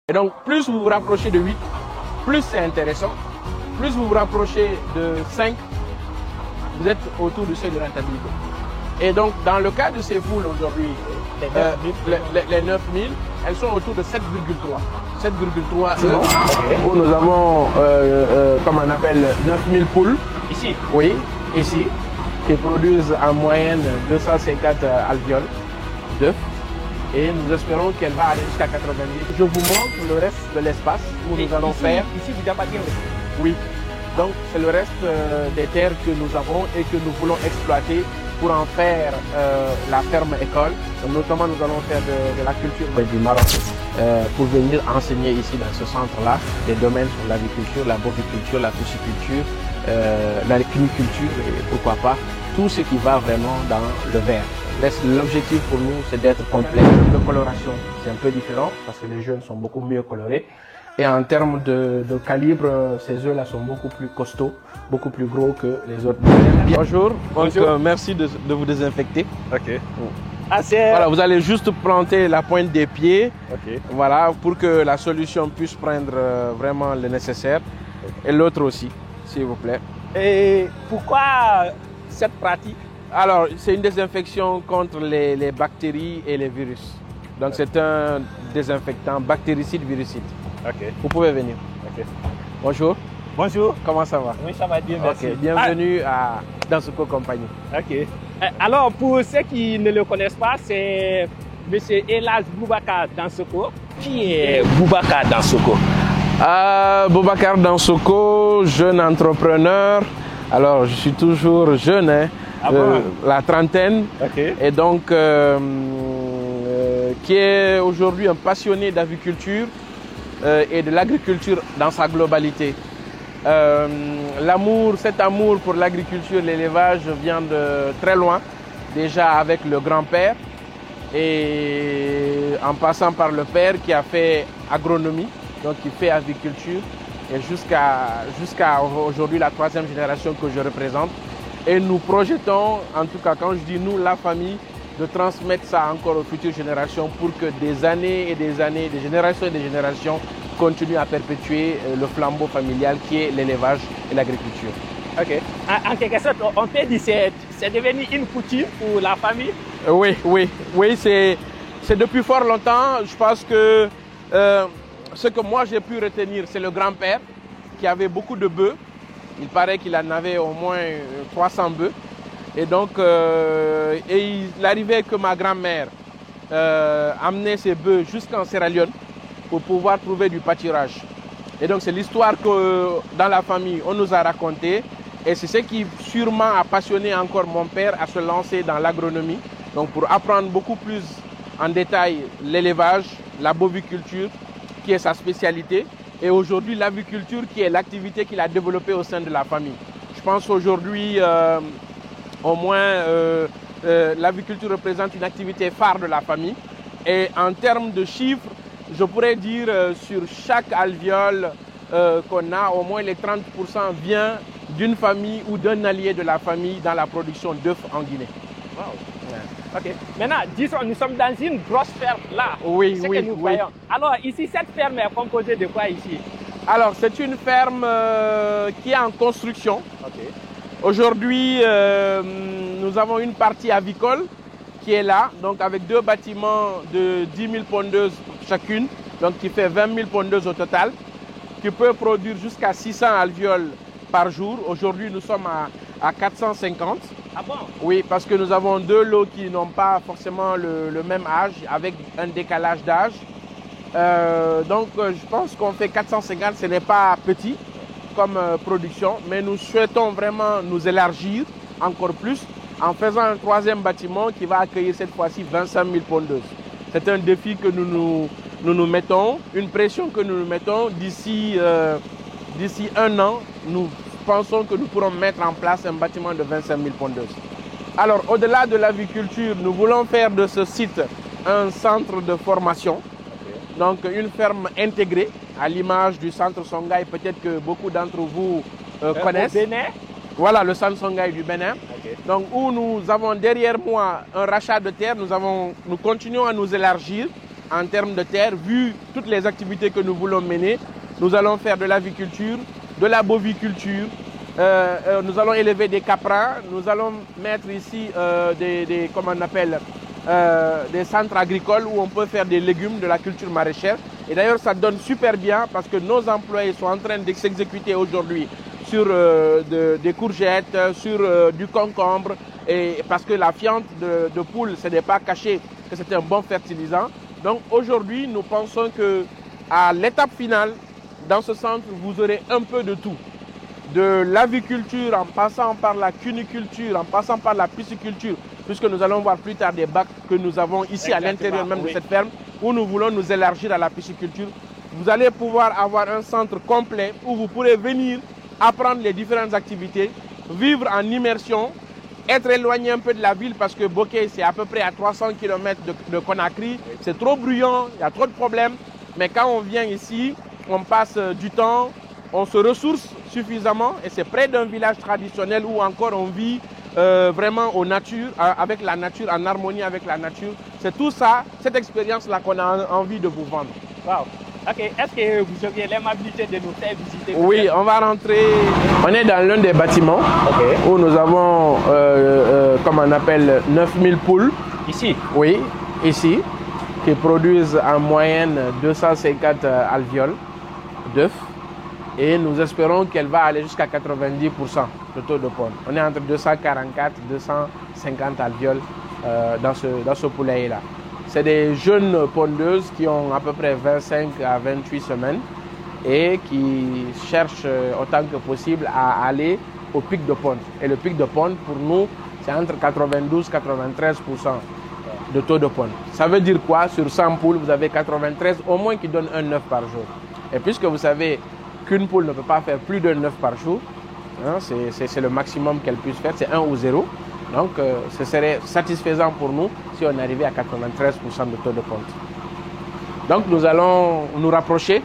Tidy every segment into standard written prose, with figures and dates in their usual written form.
Et donc, plus vous vous rapprochez de 8, plus c'est intéressant. Plus vous vous rapprochez de 5, vous êtes autour du seuil de rentabilité. Et donc, dans le cas de ces poules aujourd'hui, les 9000, elles sont autour de 7,3. 7,3 où nous avons, comme on appelle, 9000 poules. Ici? Oui, ici, qui produisent en moyenne 250 alvéoles d'œufs. Et nous espérons qu'elle va aller jusqu'à 90. Je vous montre le reste de l'espace où nous allons faire. Ici, vous avez Oui. Donc, c'est le reste des terres que nous avons et que nous voulons exploiter pour en faire la ferme école. Donc, notamment, nous allons faire de la culture du Maroc pour venir enseigner ici dans ce centre-là des domaines sur l'agriculture, la bovine-culture, la pisciculture, la cuniculture et pourquoi pas tout ce qui va vraiment dans le vert. L'objectif pour nous, c'est d'être complet. De coloration, c'est un peu différent parce que les jeunes sont beaucoup mieux colorés. Et en termes de calibre, ces œufs-là sont beaucoup plus costauds, beaucoup plus gros que les autres. Bonjour. Bonjour. Donc, merci de vous désinfecter. Ok. Voilà, vous allez juste planter la pointe des pieds. Ok. Voilà, pour que la solution puisse prendre vraiment le nécessaire. Et l'autre aussi, s'il vous plaît. Et pourquoi cette pratique? Alors, c'est une désinfection contre les bactéries et les virus. Donc, c'est un désinfectant bactéricide, virucide. Ok. Vous pouvez venir. Ok. Bonjour. Bonjour. Comment ça va? Oui, ça va bien, merci. Ok, bienvenue à Dansoko Compagnie. Ok. Alors, pour ceux qui ne le connaissent pas, c'est M. Elhadj Boubacar Dansoko. Qui est Boubacar Dansoko? Boubacar Dansoko, jeune entrepreneur. Alors, je suis toujours jeune, hein, la trentaine. Okay. Et donc, qui est aujourd'hui un passionné d'aviculture et de l'agriculture dans sa globalité. Cet amour pour l'agriculture, l'élevage vient de très loin, déjà avec le grand-père et en passant par le père qui a fait agronomie, donc qui fait aviculture, et jusqu'à aujourd'hui la 3e génération que je représente. Et nous projetons, en tout cas quand je dis nous, la famille, de transmettre ça encore aux futures générations pour que des années et des années, des générations et des générations continuent à perpétuer le flambeau familial qui est l'élevage et l'agriculture. Ok. En quelque sorte, on peut dire que c'est devenu une coutume pour la famille? Oui, c'est depuis fort longtemps. Je pense que ce que moi j'ai pu retenir, c'est le grand-père qui avait beaucoup de bœufs. Il paraît qu'il en avait au moins 300 bœufs. Et donc, il arrivait que ma grand-mère amenait ses bœufs jusqu'en Sierra Leone pour pouvoir trouver du pâturage. Et donc, c'est l'histoire que dans la famille, on nous a raconté. Et c'est ce qui sûrement a passionné encore mon père à se lancer dans l'agronomie. Donc, pour apprendre beaucoup plus en détail l'élevage, la boviculture, qui est sa spécialité. Et aujourd'hui, l'aviculture, qui est l'activité qu'il a développée au sein de la famille. Je pense aujourd'hui, au moins, l'aviculture représente une activité phare de la famille. Et en termes de chiffres, je pourrais dire sur chaque alvéole qu'on a, au moins les 30% vient d'une famille ou d'un allié de la famille dans la production d'œufs en Guinée. Wow. Ouais. Ok. Maintenant, disons, nous sommes dans une grosse ferme là. Oui. Alors ici, cette ferme est composée de quoi ici? Alors, c'est une ferme qui est en construction. Okay. Aujourd'hui, nous avons une partie avicole qui est là, donc avec 2 bâtiments de 10 000 pondeuses chacune, donc qui fait 20 000 pondeuses au total, qui peut produire jusqu'à 600 alvéoles par jour. Aujourd'hui, nous sommes à 450. Ah bon? Oui, parce que nous avons 2 lots qui n'ont pas forcément le même âge, avec un décalage d'âge. Donc, je pense qu'on fait 450, ce n'est pas petit comme production, mais nous souhaitons vraiment nous élargir encore plus en faisant un 3e bâtiment qui va accueillir cette fois-ci 25 000 pondeuses. C'est un défi que nous mettons, une pression que nous mettons. D'ici 1 an, nous pensons que nous pourrons mettre en place un bâtiment de 25 000 pondeuses. Alors, au-delà de l'aviculture, nous voulons faire de ce site un centre de formation. Donc, une ferme intégrée, à l'image du centre Songhai, peut-être que beaucoup d'entre vous connaissent. Au Bénin? Voilà, le centre Songhai du Bénin. Okay. Donc, où nous avons derrière moi un rachat de terre, nous continuons à nous élargir en termes de terre, vu toutes les activités que nous voulons mener. Nous allons faire de l'aviculture, de la boviculture, nous allons élever des caprins, nous allons mettre ici comment on appelle, des centres agricoles où on peut faire des légumes, de la culture maraîchère. Et d'ailleurs, ça donne super bien parce que nos employés sont en train de s'exécuter aujourd'hui sur des courgettes, sur du concombre, et parce que la fiente de poule, ce n'est pas caché que c'est un bon fertilisant. Donc aujourd'hui, nous pensons qu'à l'étape finale, dans ce centre, vous aurez un peu de tout. De l'aviculture, en passant par la cuniculture, en passant par la pisciculture, puisque nous allons voir plus tard des bacs que nous avons ici à l'intérieur même de cette ferme, où nous voulons nous élargir à la pisciculture. Vous allez pouvoir avoir un centre complet où vous pourrez venir apprendre les différentes activités, vivre en immersion, être éloigné un peu de la ville parce que Bokeh, c'est à peu près à 300 km de Conakry. C'est trop bruyant, il y a trop de problèmes. Mais quand on vient ici, on passe du temps, on se ressource suffisamment et c'est près d'un village traditionnel où encore on vit vraiment avec la nature, en harmonie avec la nature. C'est tout ça, cette expérience-là qu'on a envie de vous vendre. Wow. Ok, est-ce que vous auriez l'amabilité de nous faire visiter? Oui, on va rentrer. On est dans l'un des bâtiments où nous avons, comme on appelle, 9000 poules. Ici? Oui, ici, qui produisent en moyenne 250 alvéoles d'œufs. Et nous espérons qu'elle va aller jusqu'à 90% de taux de pondre. On est entre 244 et 250 alvéoles dans ce poulailler-là. C'est des jeunes pondeuses qui ont à peu près 25 à 28 semaines et qui cherchent autant que possible à aller au pic de pondre. Et le pic de pondre, pour nous, c'est entre 92 et 93% de taux de pondre. Ça veut dire quoi? Sur 100 poules, vous avez 93 au moins qui donnent un œuf par jour. Et puisque vous savez qu'une poule ne peut pas faire plus d'un œuf par jour, hein, c'est le maximum qu'elle puisse faire, c'est 1 ou 0. Donc, ce serait satisfaisant pour nous si on arrivait à 93% de taux de pondre. Donc, nous allons nous rapprocher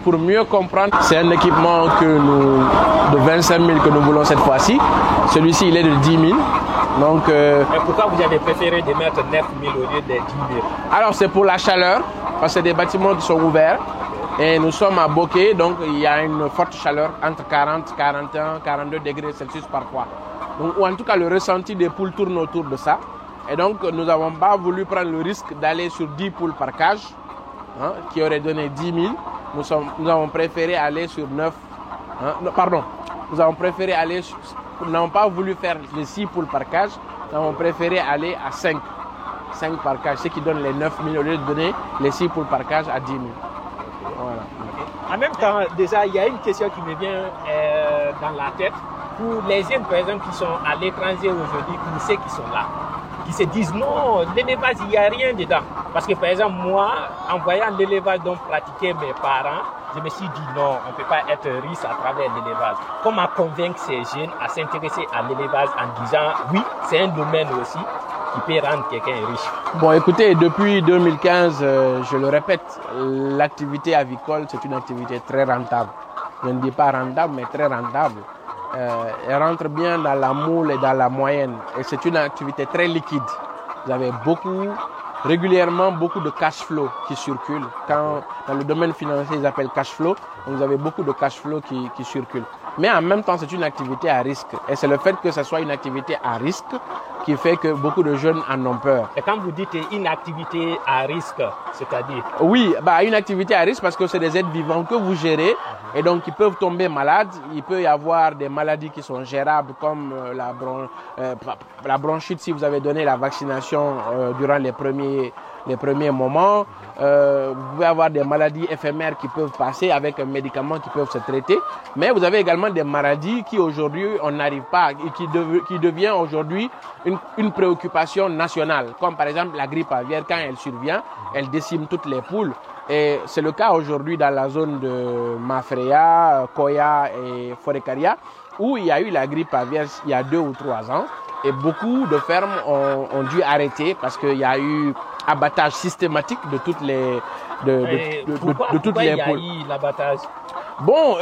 pour mieux comprendre. C'est un équipement de 25 000 que nous voulons cette fois-ci. Celui-ci, il est de 10 000. Donc, mais pourquoi vous avez préféré de mettre 9 000 au lieu de 10 000? Alors, c'est pour la chaleur, parce que c'est des bâtiments qui sont ouverts. Et nous sommes à Bokeh, donc il y a une forte chaleur entre 40, 41, 42 degrés Celsius parfois. Donc, ou en tout cas, le ressenti des poules tourne autour de ça. Et donc, nous n'avons pas voulu prendre le risque d'aller sur 10 poules par cage, hein, qui aurait donné 10 000. Nous avons préféré aller sur 9. Hein, non, pardon, nous avons préféré aller nous n'avons pas voulu faire les 6 poules par cage. Nous avons préféré aller à 5. 5 par cage, ce qui donne les 9 000 au lieu de donner les 6 poules par cage à 10 000. Voilà. En même temps, déjà, il y a une question qui me vient dans la tête. Pour les jeunes, par exemple, qui sont à l'étranger aujourd'hui, pour ceux qui sont là, qui se disent non, l'élevage, il n'y a rien dedans. Parce que, par exemple, moi, en voyant l'élevage dont pratiquaient mes parents, je me suis dit non, on ne peut pas être riche à travers l'élevage. Comment convaincre ces jeunes à s'intéresser à l'élevage en disant oui, c'est un domaine aussi qui peut rendre quelqu'un riche? Bon, écoutez, depuis 2015, je le répète, l'activité avicole, c'est une activité très rentable. Je ne dis pas rentable, mais très rentable. Elle rentre bien dans la moule et dans la moyenne. Et c'est une activité très liquide. Vous avez régulièrement beaucoup de cash flow qui circulent. Dans le domaine financier, ils appellent cash flow. Vous avez beaucoup de cash flow qui circulent. Mais en même temps, c'est une activité à risque. Et c'est le fait que ce soit une activité à risque qui fait que beaucoup de jeunes en ont peur. Et quand vous dites une activité à risque, c'est-à-dire? Oui, une activité à risque parce que c'est des êtres vivants que vous gérez et donc ils peuvent tomber malades. Il peut y avoir des maladies qui sont gérables comme la bronchite si vous avez donné la vaccination durant les premiers moments. Vous pouvez avoir des maladies éphémères qui peuvent passer avec un médicament qui peuvent se traiter. Mais vous avez également des maladies qui aujourd'hui on n'arrive pas et qui devient aujourd'hui une préoccupation nationale. Comme par exemple la grippe aviaire, quand elle survient, elle décime toutes les poules. Et c'est le cas aujourd'hui dans la zone de Mafreya, Koya et Forekaria où il y a eu la grippe aviaire il y a 2 ou 3 ans. Et beaucoup de fermes ont dû arrêter parce qu'il y a eu abattage systématique de toutes les pourquoi il y a eu l'abattage? Bon,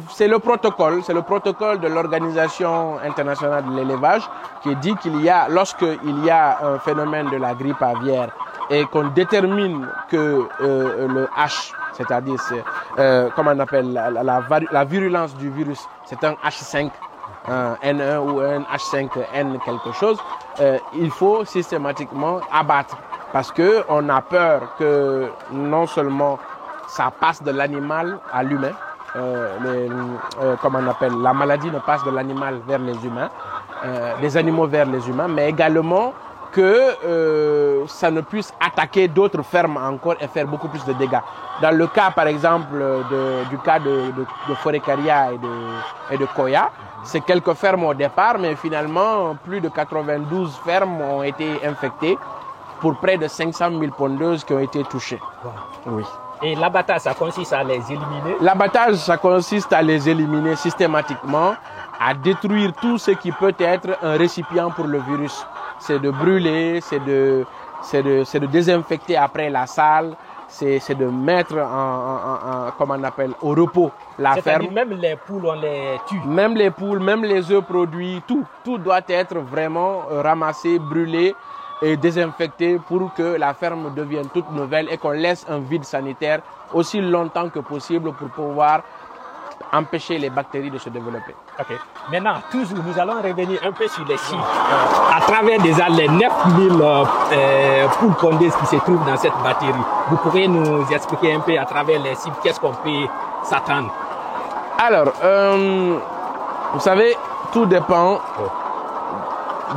c'est le protocole de l'Organisation internationale de l'élevage qui dit qu'il y a, lorsqu'il y a un phénomène de la grippe aviaire et qu'on détermine que le H, c'est-à-dire comment on appelle la virulence du virus, c'est un H5, un N1 ou un H5N quelque chose, il faut systématiquement abattre parce qu'on a peur que non seulement ça passe de l'animal à l'humain, comment on appelle, la maladie ne passe de l'animal vers les humains, des animaux vers les humains, mais également que ça ne puisse attaquer d'autres fermes encore et faire beaucoup plus de dégâts. Dans le cas, par exemple, du cas de Forécaria et de Koya, c'est quelques fermes au départ, mais finalement, plus de 92 fermes ont été infectées pour près de 500 000 pondeuses qui ont été touchées. Wow. Oui. Et l'abattage, ça consiste à les éliminer? L'abattage, ça consiste à les éliminer systématiquement, à détruire tout ce qui peut être un récipient pour le virus. C'est de brûler, c'est de désinfecter après la salle, c'est de mettre comment on appelle, au repos la ferme. Même les poules, on les tue. Même les poules, même les œufs produits, tout doit être vraiment ramassé, brûlé et désinfecté pour que la ferme devienne toute nouvelle et qu'on laisse un vide sanitaire aussi longtemps que possible pour pouvoir empêcher les bactéries de se développer. Ok. Maintenant, toujours, nous allons revenir un peu sur les chiffres. À travers déjà les 9000 poules pondeuses qui se trouvent dans cette batterie, vous pourriez nous expliquer un peu à travers les chiffres qu'est-ce qu'on peut s'attendre? Alors, vous savez, tout dépend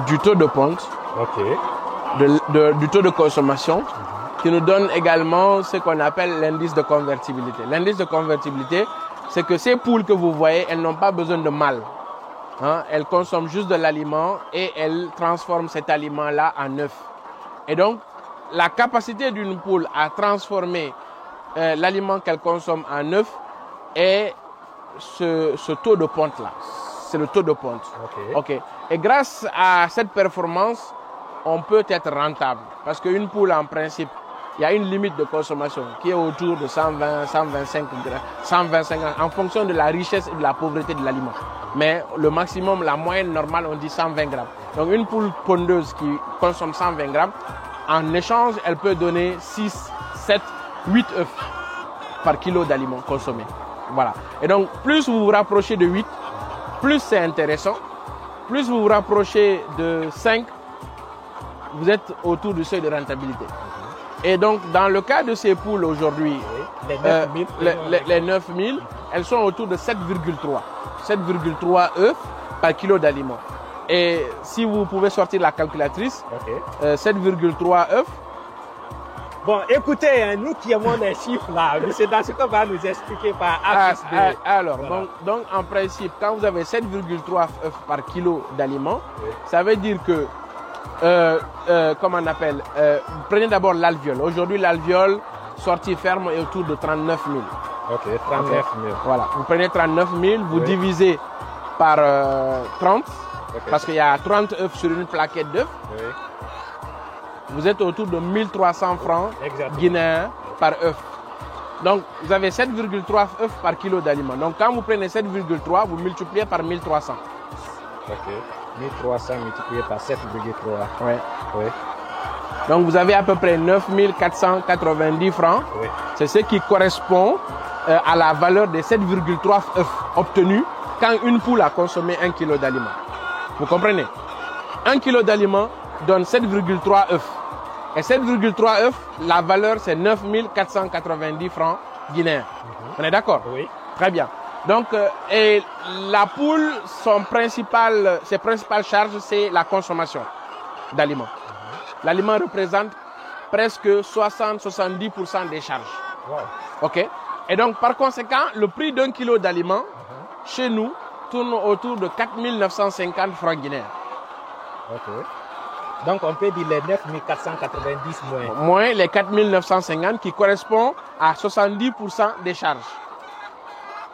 du taux de ponte, du taux de consommation, qui nous donne également ce qu'on appelle l'indice de convertibilité. L'indice de convertibilité, c'est que ces poules que vous voyez, elles n'ont pas besoin de mâle. Hein? Elles consomment juste de l'aliment et elles transforment cet aliment-là en œuf. Et donc, la capacité d'une poule à transformer l'aliment qu'elle consomme en œuf est ce taux de ponte-là. C'est le taux de ponte. Okay. Et grâce à cette performance, on peut être rentable. Parce qu'une poule, en principe, il y a une limite de consommation qui est autour de 120, 125 grammes, 125 grammes, en fonction de la richesse et de la pauvreté de l'aliment. Mais le maximum, la moyenne normale, on dit 120 grammes. Donc une poule pondeuse qui consomme 120 grammes, en échange, elle peut donner 6, 7, 8 œufs par kilo d'aliments consommés. Voilà. Et donc, plus vous vous rapprochez de 8, plus c'est intéressant. Plus vous vous rapprochez de 5, vous êtes autour du seuil de rentabilité. Et donc, dans le cas de ces poules aujourd'hui, les 9000, elles sont autour de 7,3. 7,3 œufs par kilo d'aliments. Et si vous pouvez sortir la calculatrice, 7,3 œufs. Bon, écoutez, nous qui aimons les chiffres là, c'est dans ce qu'on va nous expliquer par A plus B. Alors, voilà. donc, en principe, quand vous avez 7,3 œufs par kilo d'aliments, ça veut dire que comment on appelle, prenez d'abord l'alvéole. Aujourd'hui, l'alvéole sortie ferme est autour de 39 000. Ok, 39 000. Voilà, vous prenez 39 000, vous divisez par 30, parce qu'il y a 30 œufs sur une plaquette d'œufs. Vous êtes autour de 1300 francs guinéens par œuf. Donc, vous avez 7,3 œufs par kilo d'aliments. Donc, quand vous prenez 7,3, vous multipliez par 1300. Ok. 1300 multiplié par 7,3. Oui. Donc, vous avez à peu près 9490 francs. Oui. C'est ce qui correspond à la valeur des 7,3 œufs obtenus quand une poule a consommé 1 kg d'aliments. Vous comprenez? 1 kg d'aliments donne 7,3 œufs. Et 7,3 œufs, la valeur, c'est 9490 francs guinéens. On est d'accord? Oui. Très bien. Donc, et la poule, ses principales charges, c'est la consommation d'aliments. L'aliment représente presque 60-70% des charges. Wow. OK? Et donc, par conséquent, le prix d'un kilo d'aliments, chez nous, tourne autour de 4 950 francs guinéens. OK. Donc, on peut dire les 9 490 moins. Moins les 4 950 qui correspond à 70% des charges.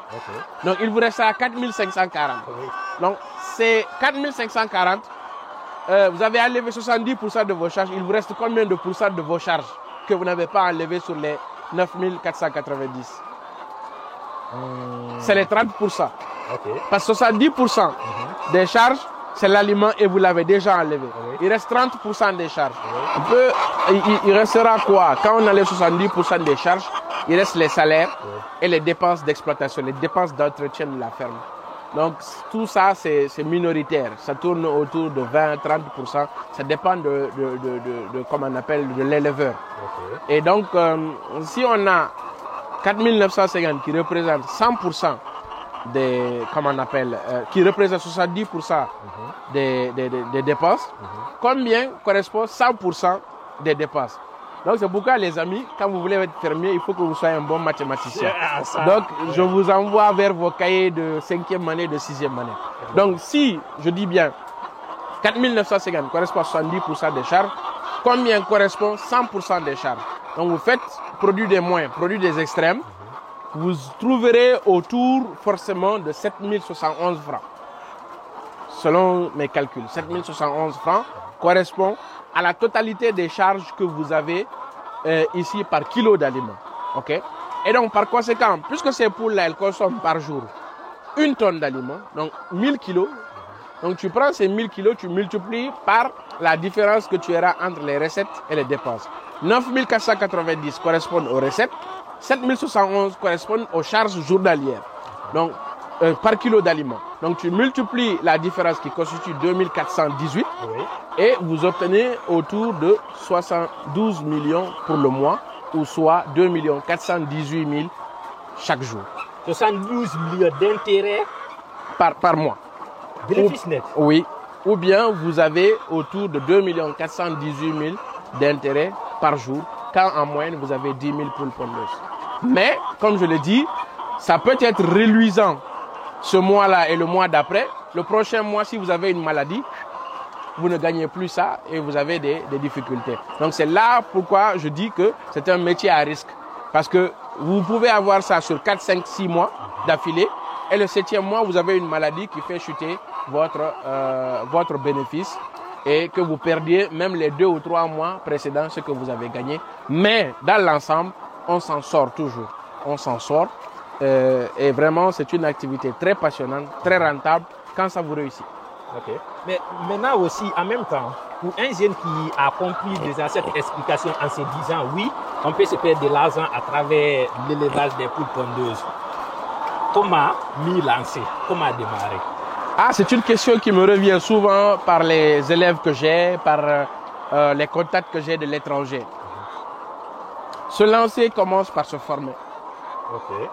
Okay. Donc, il vous reste à 4 540. Oui. Donc, c'est 4 540. Vous avez enlevé 70% de vos charges. Il vous reste combien de pourcents de vos charges que vous n'avez pas enlevé sur les 9 490? C'est les 30%. Okay. Parce que 70% des charges c'est l'aliment et vous l'avez déjà enlevé. Oui. Il reste 30% des charges. Oui. Il restera quoi? Quand on enlève 70% des charges, il reste les salaires et les dépenses d'exploitation, les dépenses d'entretien de la ferme. Donc tout ça, c'est minoritaire. Ça tourne autour de 20-30%. Ça dépend de comment on appelle, de l'éleveur. Okay. Et donc, si on a 4950 qui représente 100% des, comment on appelle, qui représente 70% des dépenses, combien correspond 100% des dépenses? Donc c'est pourquoi les amis, quand vous voulez être fermier, il faut que vous soyez un bon mathématicien. Donc je vous envoie vers vos cahiers de 5e année, de 6e année. Donc si, je dis bien, 4950 correspond à 70% des charges, combien correspond 100% des charges? Donc vous faites produit des moyens, produit des extrêmes, vous trouverez autour forcément de 7071 francs. Selon mes calculs, 7071 francs correspond à la totalité des charges que vous avez ici par kilo d'aliments. Okay? Et donc, par conséquent, puisque ces poules-là, elles consomment par jour 1 tonne d'aliments, donc 1000 kilos, donc tu prends ces 1000 kilos, tu multiplies par la différence que tu auras entre les recettes et les dépenses. 9490 correspondent aux recettes, 7071 correspondent aux charges journalières. Donc, par kilo d'aliments. Donc tu multiplies la différence qui constitue 2418 et vous obtenez autour de 72 millions pour le mois, ou soit 2 418 000 chaque jour. 72 millions d'intérêts par mois. Bénéfice net. Oui. Ou bien vous avez autour de 2 418 000 d'intérêts par jour, quand en moyenne vous avez 10 000 poules pondeuses. Mais, comme je l'ai dit, ça peut être reluisant ce mois-là et le mois d'après. Le prochain mois, si vous avez une maladie, vous ne gagnez plus ça et vous avez des difficultés. Donc c'est là pourquoi je dis que c'est un métier à risque. Parce que vous pouvez avoir ça sur 4, 5, 6 mois d'affilée et le 7e mois, vous avez une maladie qui fait chuter votre bénéfice et que vous perdiez même les 2 ou 3 mois précédents ce que vous avez gagné. Mais dans l'ensemble, on s'en sort toujours. On s'en sort. Et vraiment, c'est une activité très passionnante, très rentable quand ça vous réussit. Okay. Mais maintenant aussi, en même temps, pour un jeune qui a compris déjà cette explication en se disant oui, on peut se faire de l'argent à travers l'élevage des poules pondeuses. Comment m'y lancer? Comment démarrer? Ah, c'est une question qui me revient souvent par les élèves que j'ai, par les contacts que j'ai de l'étranger. Se lancer commence par se former. Okay.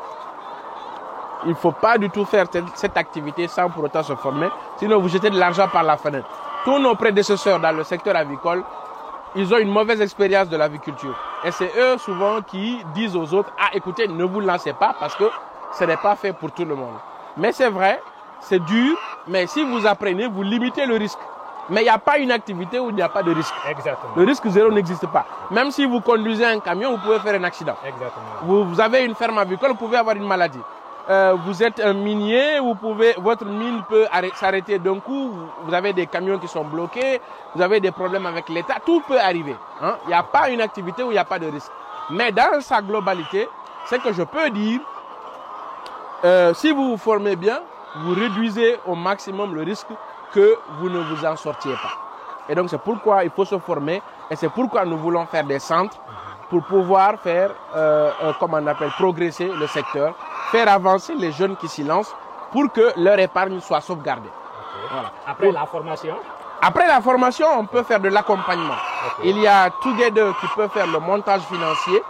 Il ne faut pas du tout faire cette activité sans pour autant se former, sinon vous jetez de l'argent par la fenêtre. Tous nos prédécesseurs dans le secteur avicole, ils ont une mauvaise expérience de l'aviculture. Et c'est eux souvent qui disent aux autres, ah écoutez, ne vous lancez pas parce que ce n'est pas fait pour tout le monde. Mais c'est vrai, c'est dur, mais si vous apprenez, vous limitez le risque. Mais il n'y a pas une activité où il n'y a pas de risque. Exactement. Le risque zéro n'existe pas. Même si vous conduisez un camion, vous pouvez faire un accident. Exactement. Vous avez une ferme avicole, vous pouvez avoir une maladie. Vous êtes un minier, votre mine peut s'arrêter d'un coup, vous avez des camions qui sont bloqués, vous avez des problèmes avec l'État, tout peut arriver. Hein? Il n'y a pas une activité où il n'y a pas de risque. Mais dans sa globalité, c'est que je peux dire, si vous vous formez bien, vous réduisez au maximum le risque que vous ne vous en sortiez pas. Et donc c'est pourquoi il faut se former et c'est pourquoi nous voulons faire des centres pour pouvoir faire, comme on appelle, progresser le secteur, faire avancer les jeunes qui s'y lancent pour que leur épargne soit sauvegardée. Okay. Voilà. Après la formation? Après la formation, on peut faire de l'accompagnement. Okay. Il y a Together qui peut faire le montage financier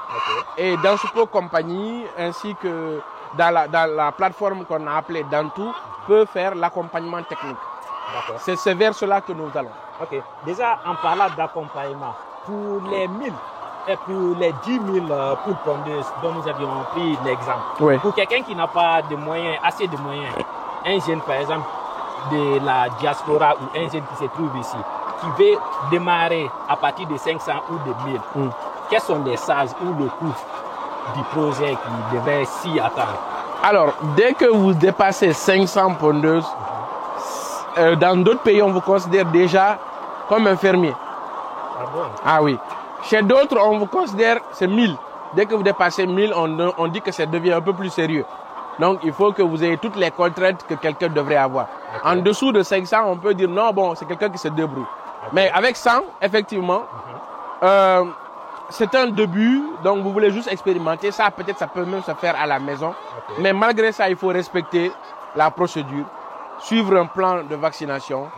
et Dansupo Compagnie ainsi que dans la plateforme qu'on a appelée Dantou peut faire l'accompagnement technique. C'est vers cela que nous allons. Ok. Déjà, en parlant d'accompagnement, pour les 1000 et pour les 10 000 poules pondeuses dont nous avions pris l'exemple, oui. Pour quelqu'un qui n'a pas de moyens, assez de moyens, un jeune par exemple de la diaspora ou un jeune qui se trouve ici, qui veut démarrer à partir de 500 ou de 1000, quels sont les charges ou le coût du projet qui devrait s'y attendre? Alors, dès que vous dépassez 500 pondeuses, dans d'autres pays, on vous considère déjà comme un fermier. Ah bon? Ah oui. Chez d'autres, on vous considère, c'est 1000. Dès que vous dépassez 1000, on dit que ça devient un peu plus sérieux. Donc, il faut que vous ayez toutes les contraintes que quelqu'un devrait avoir. En dessous de 500, on peut dire non, bon, c'est quelqu'un qui se débrouille. Mais avec 100, effectivement, c'est un début, donc vous voulez juste expérimenter. Ça, peut-être, ça peut même se faire à la maison. Mais malgré ça, il faut respecter la procédure, suivre un plan de vaccination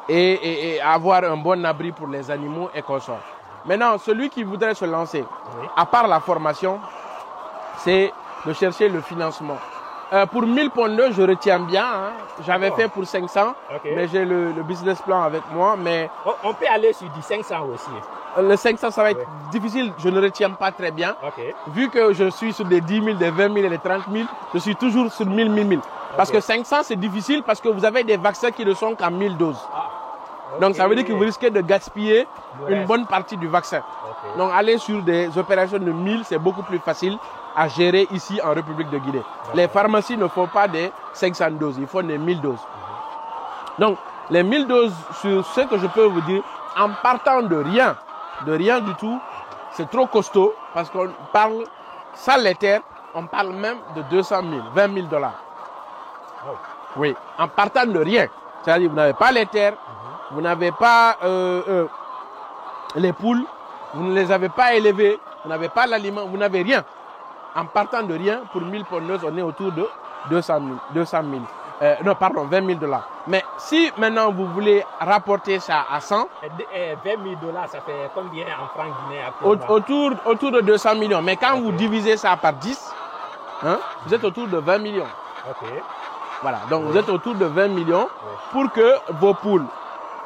et avoir un bon abri pour les animaux et consorts. Maintenant, celui qui voudrait se lancer, à part la formation, c'est de chercher le financement. Pour 1000 pondeuses, je retiens bien. Hein. J'avais fait pour 500, mais j'ai le business plan avec moi. Mais on peut aller sur du 500 aussi. Le 500, ça va être difficile. Je ne retiens pas très bien. Vu que je suis sur des 10 000, des 20 000 et des 30 000, je suis toujours sur 1000, 1000, 1000. Parce que 500, c'est difficile parce que vous avez des vaccins qui ne sont qu'à 1000 doses. Donc, ça veut dire que vous risquez de gaspiller une bonne partie du vaccin. Donc, aller sur des opérations de 1000, c'est beaucoup plus facile à gérer ici en République de Guinée. Les pharmacies ne font pas des 500 doses, ils font des 1000 doses. Donc, les 1000 doses, sur ce que je peux vous dire, en partant de rien du tout, c'est trop costaud parce qu'on parle, sans les terres, on parle même de 200 000, 20 000 $. Oui, en partant de rien. C'est-à-dire, vous n'avez pas les terres, vous n'avez pas les poules, vous ne les avez pas élevées, vous n'avez pas l'aliment, vous n'avez rien. En partant de rien, pour 1000 pondeuses, on est autour de 200 000. Non, pardon, 20 000 $. Mais si maintenant vous voulez rapporter ça à 100... 20 000 $, ça fait combien en francs guinéens? Autour de 200 millions. Mais quand vous divisez ça par 10, hein, vous êtes autour de 20 millions. Voilà, donc vous êtes autour de 20 millions pour que vos poules,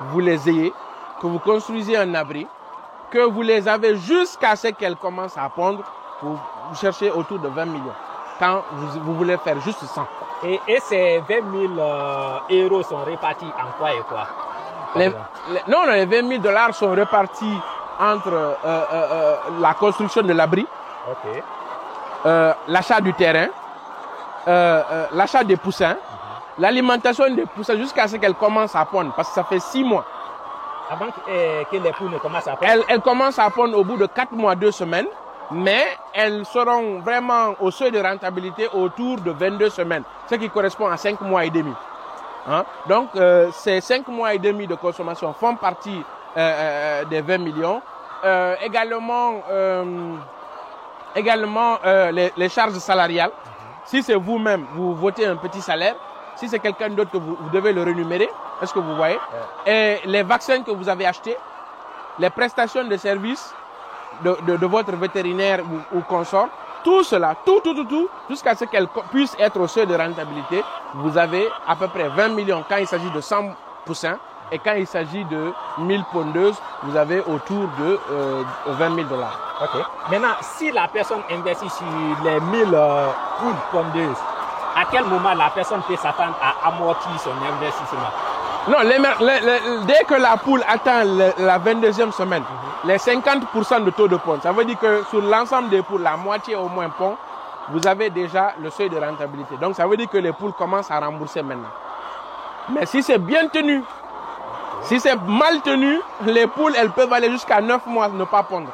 vous les ayez, que vous construisez un abri, que vous les avez jusqu'à ce qu'elles commencent à pondre. Vous cherchez autour de 20 millions. Quand vous voulez faire juste 100. Et ces 20 000 euros sont répartis en quoi et quoi? Non, les 20 000 $ sont répartis entre la construction de l'abri, l'achat du terrain, l'achat des poussins, l'alimentation des poussins jusqu'à ce qu'elles commencent à pondre, parce que ça fait 6 mois. Avant que les poules ne commencent à pondre? Elles commencent à pondre au bout de 4 mois, 2 semaines. Mais elles seront vraiment au seuil de rentabilité autour de 22 semaines, ce qui correspond à 5 mois et demi. Hein? Donc, ces 5 mois et demi de consommation font partie des 20 millions. Également, les charges salariales. Si c'est vous-même, vous votez un petit salaire. Si c'est quelqu'un d'autre que vous devez le rémunérer, est-ce que vous voyez? Et les vaccins que vous avez achetés, les prestations de services, de votre vétérinaire ou consort, tout cela, tout, jusqu'à ce qu'elle puisse être au seuil de rentabilité, vous avez à peu près 20 millions quand il s'agit de 100 poussins, et quand il s'agit de 1000 pondeuses, vous avez autour de 20 000 $. Maintenant, si la personne investit sur les 1000 poules pondeuses, à quel moment la personne peut s'attendre à amortir son investissement? Non, dès que la poule atteint la 22e semaine, les 50% de taux de pond, ça veut dire que sur l'ensemble des poules, la moitié au moins pond, vous avez déjà le seuil de rentabilité. Donc ça veut dire que les poules commencent à rembourser maintenant. Mais si c'est bien tenu, si c'est mal tenu, les poules, elles peuvent aller jusqu'à 9 mois ne pas pondre.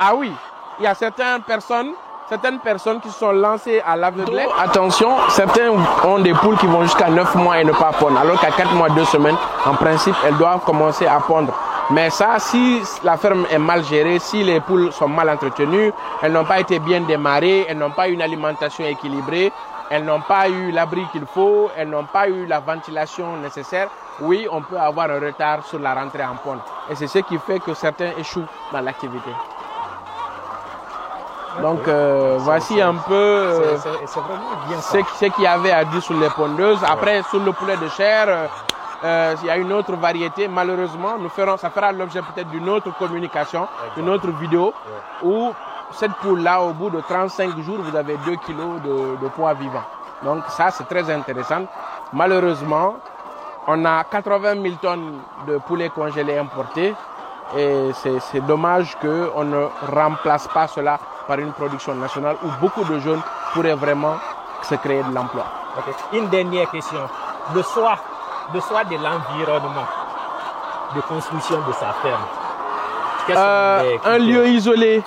Ah oui, il y a certaines personnes qui se sont lancées à l'aveuglette. Attention, certains ont des poules qui vont jusqu'à 9 mois et ne pas pondre. Alors qu'à 4 mois, 2 semaines, en principe, elles doivent commencer à pondre. Mais ça, si la ferme est mal gérée, si les poules sont mal entretenues, elles n'ont pas été bien démarrées, elles n'ont pas eu une alimentation équilibrée, elles n'ont pas eu l'abri qu'il faut, elles n'ont pas eu la ventilation nécessaire, oui, on peut avoir un retard sur la rentrée en pondre. Et c'est ce qui fait que certains échouent dans l'activité. Donc voici un peu ce qu'il y avait à dire sur les pondeuses. Après, sur le poulet de chair, il y a une autre variété. Malheureusement, ça fera l'objet peut-être d'une autre communication, d'une autre vidéo, où cette poule-là, au bout de 35 jours, vous avez 2 kilos de poids vivant. Donc ça, c'est très intéressant. Malheureusement, on a 80 000 tonnes de poulet congelé importés. Et c'est dommage qu'on ne remplace pas cela par une production nationale où beaucoup de jeunes pourraient vraiment se créer de l'emploi. Une dernière question. Le choix de l'environnement de construction de sa ferme. Un lieu isolé,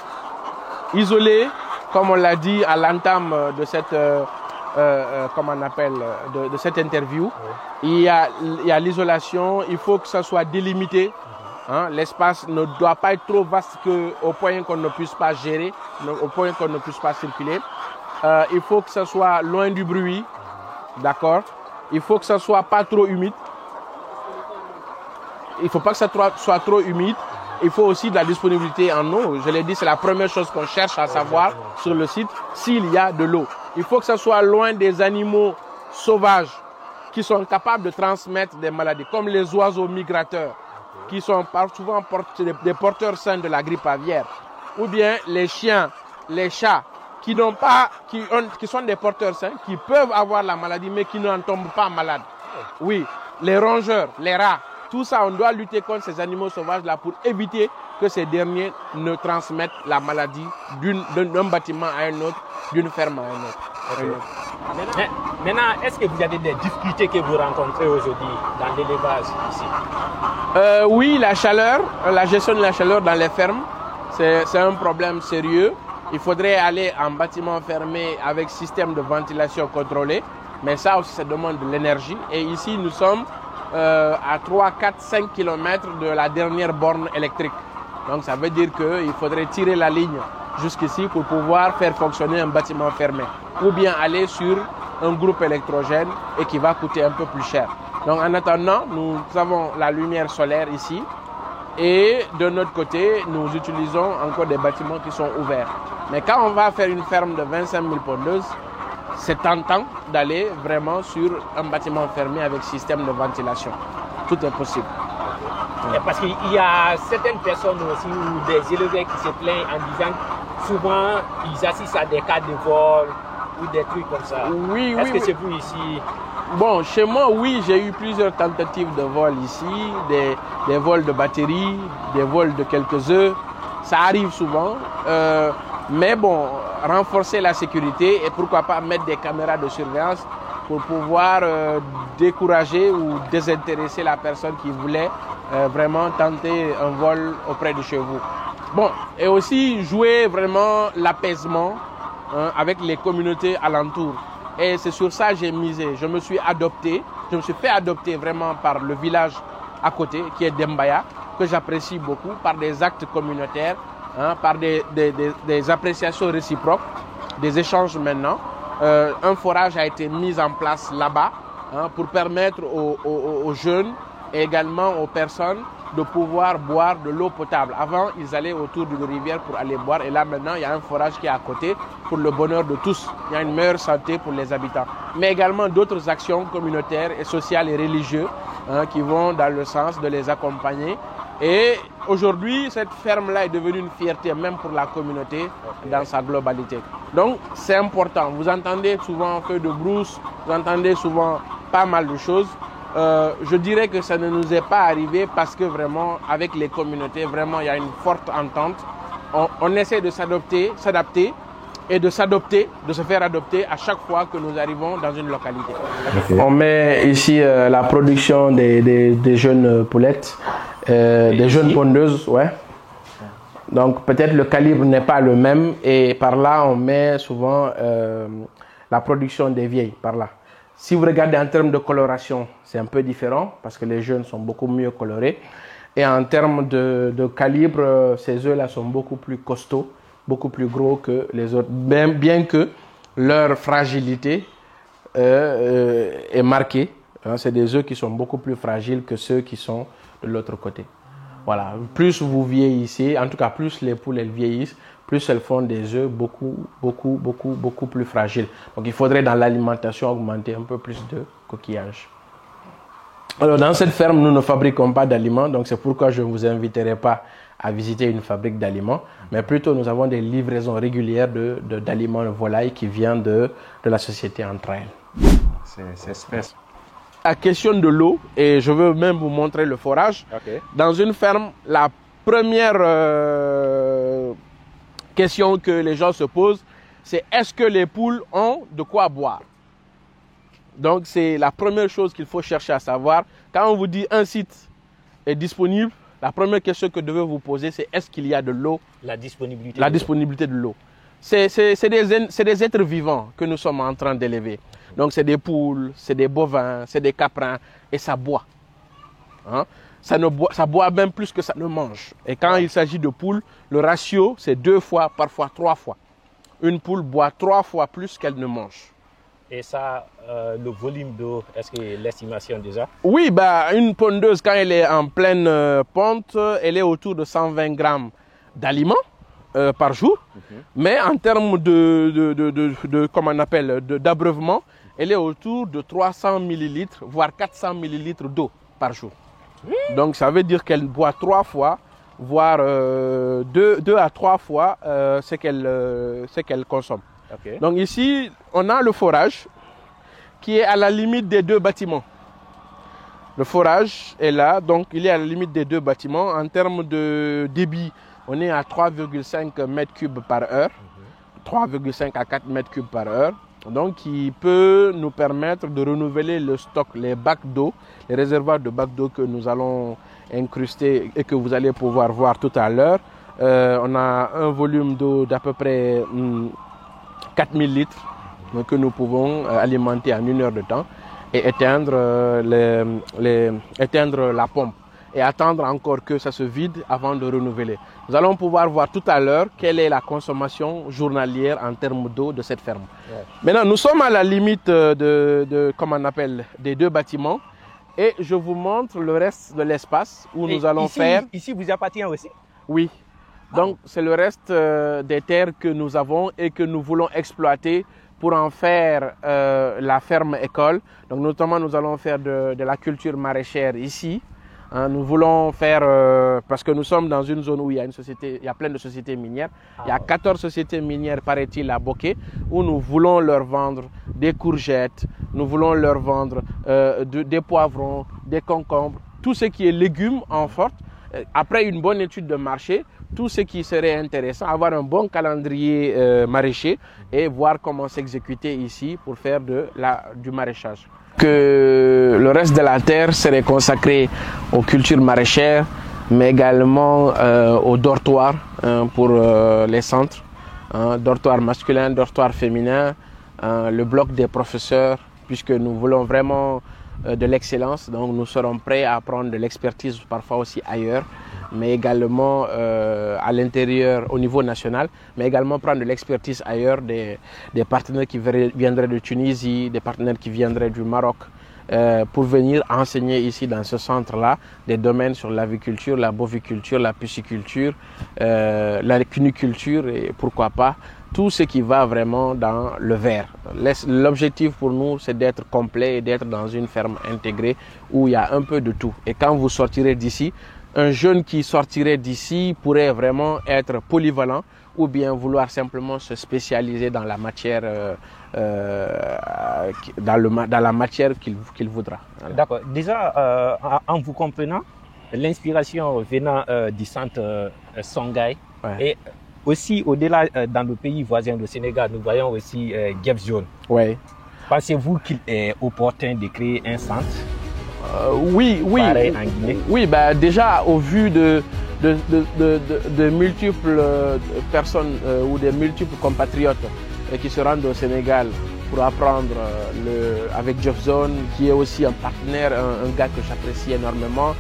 comme on l'a dit à l'entame de comment on appelle, de cette interview. Il y a l'isolation, il faut que ça soit délimité. Hein, l'espace ne doit pas être trop vaste au point qu'on ne puisse pas gérer, au point qu'on ne puisse pas circuler. Il faut que ça soit loin du bruit, d'accord. Il faut que ça soit pas trop humide. Il ne faut pas que ça soit trop humide. Il faut aussi de la disponibilité en eau. Je l'ai dit, c'est la première chose qu'on cherche à savoir sur le site, s'il y a de l'eau. Il faut que ça soit loin des animaux sauvages qui sont capables de transmettre des maladies, comme les oiseaux migrateurs, qui sont souvent des porteurs sains de la grippe aviaire, ou bien les chiens, les chats, qui sont des porteurs sains, qui peuvent avoir la maladie, mais qui n'en tombent pas malades. Oui, les rongeurs, les rats, tout ça, on doit lutter contre ces animaux sauvages-là pour éviter que ces derniers ne transmettent la maladie d'un bâtiment à un autre, d'une ferme à un autre. Okay. Maintenant, est-ce que vous avez des difficultés que vous rencontrez aujourd'hui dans l'élevage ici? Oui, la chaleur, la gestion de la chaleur dans les fermes, c'est un problème sérieux. Il faudrait aller en bâtiment fermé avec système de ventilation contrôlé, mais ça aussi, ça demande de l'énergie. Et ici, nous sommes à 3, 4, 5 km de la dernière borne électrique. Donc ça veut dire qu'il faudrait tirer la ligne jusqu'ici pour pouvoir faire fonctionner un bâtiment fermé. Ou bien aller sur un groupe électrogène et qui va coûter un peu plus cher. Donc en attendant, nous avons la lumière solaire ici. Et de notre côté, nous utilisons encore des bâtiments qui sont ouverts. Mais quand on va faire une ferme de 25 000 pondeuses, c'est tentant d'aller vraiment sur un bâtiment fermé avec système de ventilation. Tout est possible. Parce qu'il y a certaines personnes aussi ou des éleveurs qui se plaignent en disant que souvent ils assistent à des cas de vol ou des trucs comme ça. Oui, Est-ce que c'est vous ici? Bon, chez moi, oui, j'ai eu plusieurs tentatives de vol ici, des vols de batterie, des vols de quelques œufs. Ça arrive souvent. Mais bon, renforcer la sécurité et pourquoi pas mettre des caméras de surveillance pour pouvoir décourager ou désintéresser la personne qui voulait vraiment tenter un vol auprès de chez vous. Bon, et aussi jouer vraiment l'apaisement avec les communautés alentours. Et c'est sur ça que j'ai misé. Je me suis fait adopter vraiment par le village à côté, qui est Dembaya, que j'apprécie beaucoup, par des actes communautaires, par des appréciations réciproques, des échanges maintenant. Un forage a été mis en place là-bas pour permettre aux jeunes et également aux personnes de pouvoir boire de l'eau potable. Avant, ils allaient autour d'une rivière pour aller boire et là maintenant, il y a un forage qui est à côté pour le bonheur de tous. Il y a une meilleure santé pour les habitants. Mais également d'autres actions communautaires et sociales et religieuses qui vont dans le sens de les accompagner. Et aujourd'hui, cette ferme-là est devenue une fierté même pour la communauté dans sa globalité. Donc, c'est important. Vous entendez souvent un feu de brousse, vous entendez souvent pas mal de choses. Je dirais que ça ne nous est pas arrivé parce que vraiment, avec les communautés, vraiment, il y a une forte entente. On essaie de s'adapter et de se faire adopter à chaque fois que nous arrivons dans une localité. Okay. On met ici la production des jeunes poulettes, des jeunes pondeuses, ouais. Donc peut-être le calibre n'est pas le même et par là on met souvent la production des vieilles par là. Si vous regardez en termes de coloration, c'est un peu différent parce que les jeunes sont beaucoup mieux colorés. Et en termes de calibre, ces œufs-là sont beaucoup plus costauds, beaucoup plus gros que les autres, bien que leur fragilité est marquée. C'est des œufs qui sont beaucoup plus fragiles que ceux qui sont de l'autre côté. Voilà. Plus vous vieillissez, en tout cas plus les poules elles vieillissent, plus elles font des œufs beaucoup plus fragiles. Donc il faudrait dans l'alimentation augmenter un peu plus de coquillages. Alors dans cette ferme, nous ne fabriquons pas d'aliments, donc c'est pourquoi je ne vous inviterai pas à visiter une fabrique d'aliments, mais plutôt nous avons des livraisons régulières d'aliments de volaille qui viennent de la société entre elles. C'est spécial. La question de l'eau, et je veux même vous montrer le forage. Okay. Dans une ferme, la première question que les gens se posent, c'est est-ce que les poules ont de quoi boire? Donc c'est la première chose qu'il faut chercher à savoir. Quand on vous dit un site est disponible, la première question que vous devez vous poser, c'est est-ce qu'il y a de l'eau? La disponibilité. La disponibilité de l'eau. c'est des êtres vivants que nous sommes en train d'élever. Donc c'est des poules, c'est des bovins, c'est des caprins et ça boit. Hein? Ça boit même plus que ça ne mange. Et quand il s'agit de poules, le ratio c'est 2 fois, parfois 3 fois. Une poule boit 3 fois plus qu'elle ne mange. Et ça, le volume d'eau, est-ce que l'estimation déjà? Oui, bah, une pondeuse, quand elle est en pleine ponte, elle est autour de 120 grammes d'aliments par jour. Mais en termes comment on appelle, d'abreuvement, elle est autour de 300 millilitres, voire 400 millilitres d'eau par jour. Donc ça veut dire qu'elle boit 3 fois, voire 2 à 3 fois ce qu'elle consomme. Okay. Donc ici, on a le forage qui est à la limite des 2 bâtiments. Le forage est là, donc il est à la limite des 2 bâtiments. En termes de débit, on est à 3,5 mètres cubes par heure, 3,5 à 4 mètres cubes par heure. Donc qui peut nous permettre de renouveler le stock, les bacs d'eau, les réservoirs de bacs d'eau que nous allons incruster et que vous allez pouvoir voir tout à l'heure. On a un volume d'eau d'à peu près 4000 litres que nous pouvons alimenter en 1 heure de temps et éteindre, éteindre la pompe et attendre encore que ça se vide avant de renouveler. Nous allons pouvoir voir tout à l'heure quelle est la consommation journalière en termes d'eau de cette ferme. Ouais. Maintenant, nous sommes à la limite comment on appelle, des 2 bâtiments et je vous montre le reste de l'espace où nous allons faire... Ici, vous appartient aussi? Oui. Donc, c'est le reste des terres que nous avons et que nous voulons exploiter pour en faire la ferme école. Donc, notamment, nous allons faire de la culture maraîchère ici. Hein, nous voulons faire, parce que nous sommes dans une zone où il y a plein de sociétés minières. Il y a 14 sociétés minières, paraît-il, à Boké, où nous voulons leur vendre des courgettes, nous voulons leur vendre des poivrons, des concombres, tout ce qui est légumes en forte. Après une bonne étude de marché, tout ce qui serait intéressant, avoir un bon calendrier maraîcher et voir comment s'exécuter ici pour faire du maraîchage. Que le reste de la terre serait consacré aux cultures maraîchères, mais également aux dortoirs pour les centres, dortoirs masculins, dortoirs féminins, le bloc des professeurs, puisque nous voulons vraiment de l'excellence, donc nous serons prêts à prendre de l'expertise parfois aussi ailleurs, mais également à l'intérieur au niveau national, mais également prendre de l'expertise ailleurs, des partenaires qui viendraient de Tunisie, des partenaires qui viendraient du Maroc, pour venir enseigner ici dans ce centre-là des domaines sur l'aviculture, la boviculture, la pisciculture, la cuniculture et pourquoi pas tout ce qui va vraiment dans le vert. L'objectif pour nous, c'est d'être complet et d'être dans une ferme intégrée où il y a un peu de tout. Et quand vous sortirez d'ici, un jeune qui sortirait d'ici pourrait vraiment être polyvalent ou bien vouloir simplement se spécialiser dans la matière, dans la matière qu'il voudra. Voilà. D'accord. Déjà, en vous comprenant, l'inspiration venant du centre Songhai, ouais. Et aussi au-delà, dans le pays voisin du Sénégal, nous voyons aussi Gefzone. Ouais. Pensez-vous qu'il est opportun de créer un centre? Oui. Oui, bah, déjà au vu de multiples personnes ou des multiples compatriotes qui se rendent au Sénégal pour apprendre avec Gefzone, qui est aussi un partenaire, un gars que j'apprécie énormément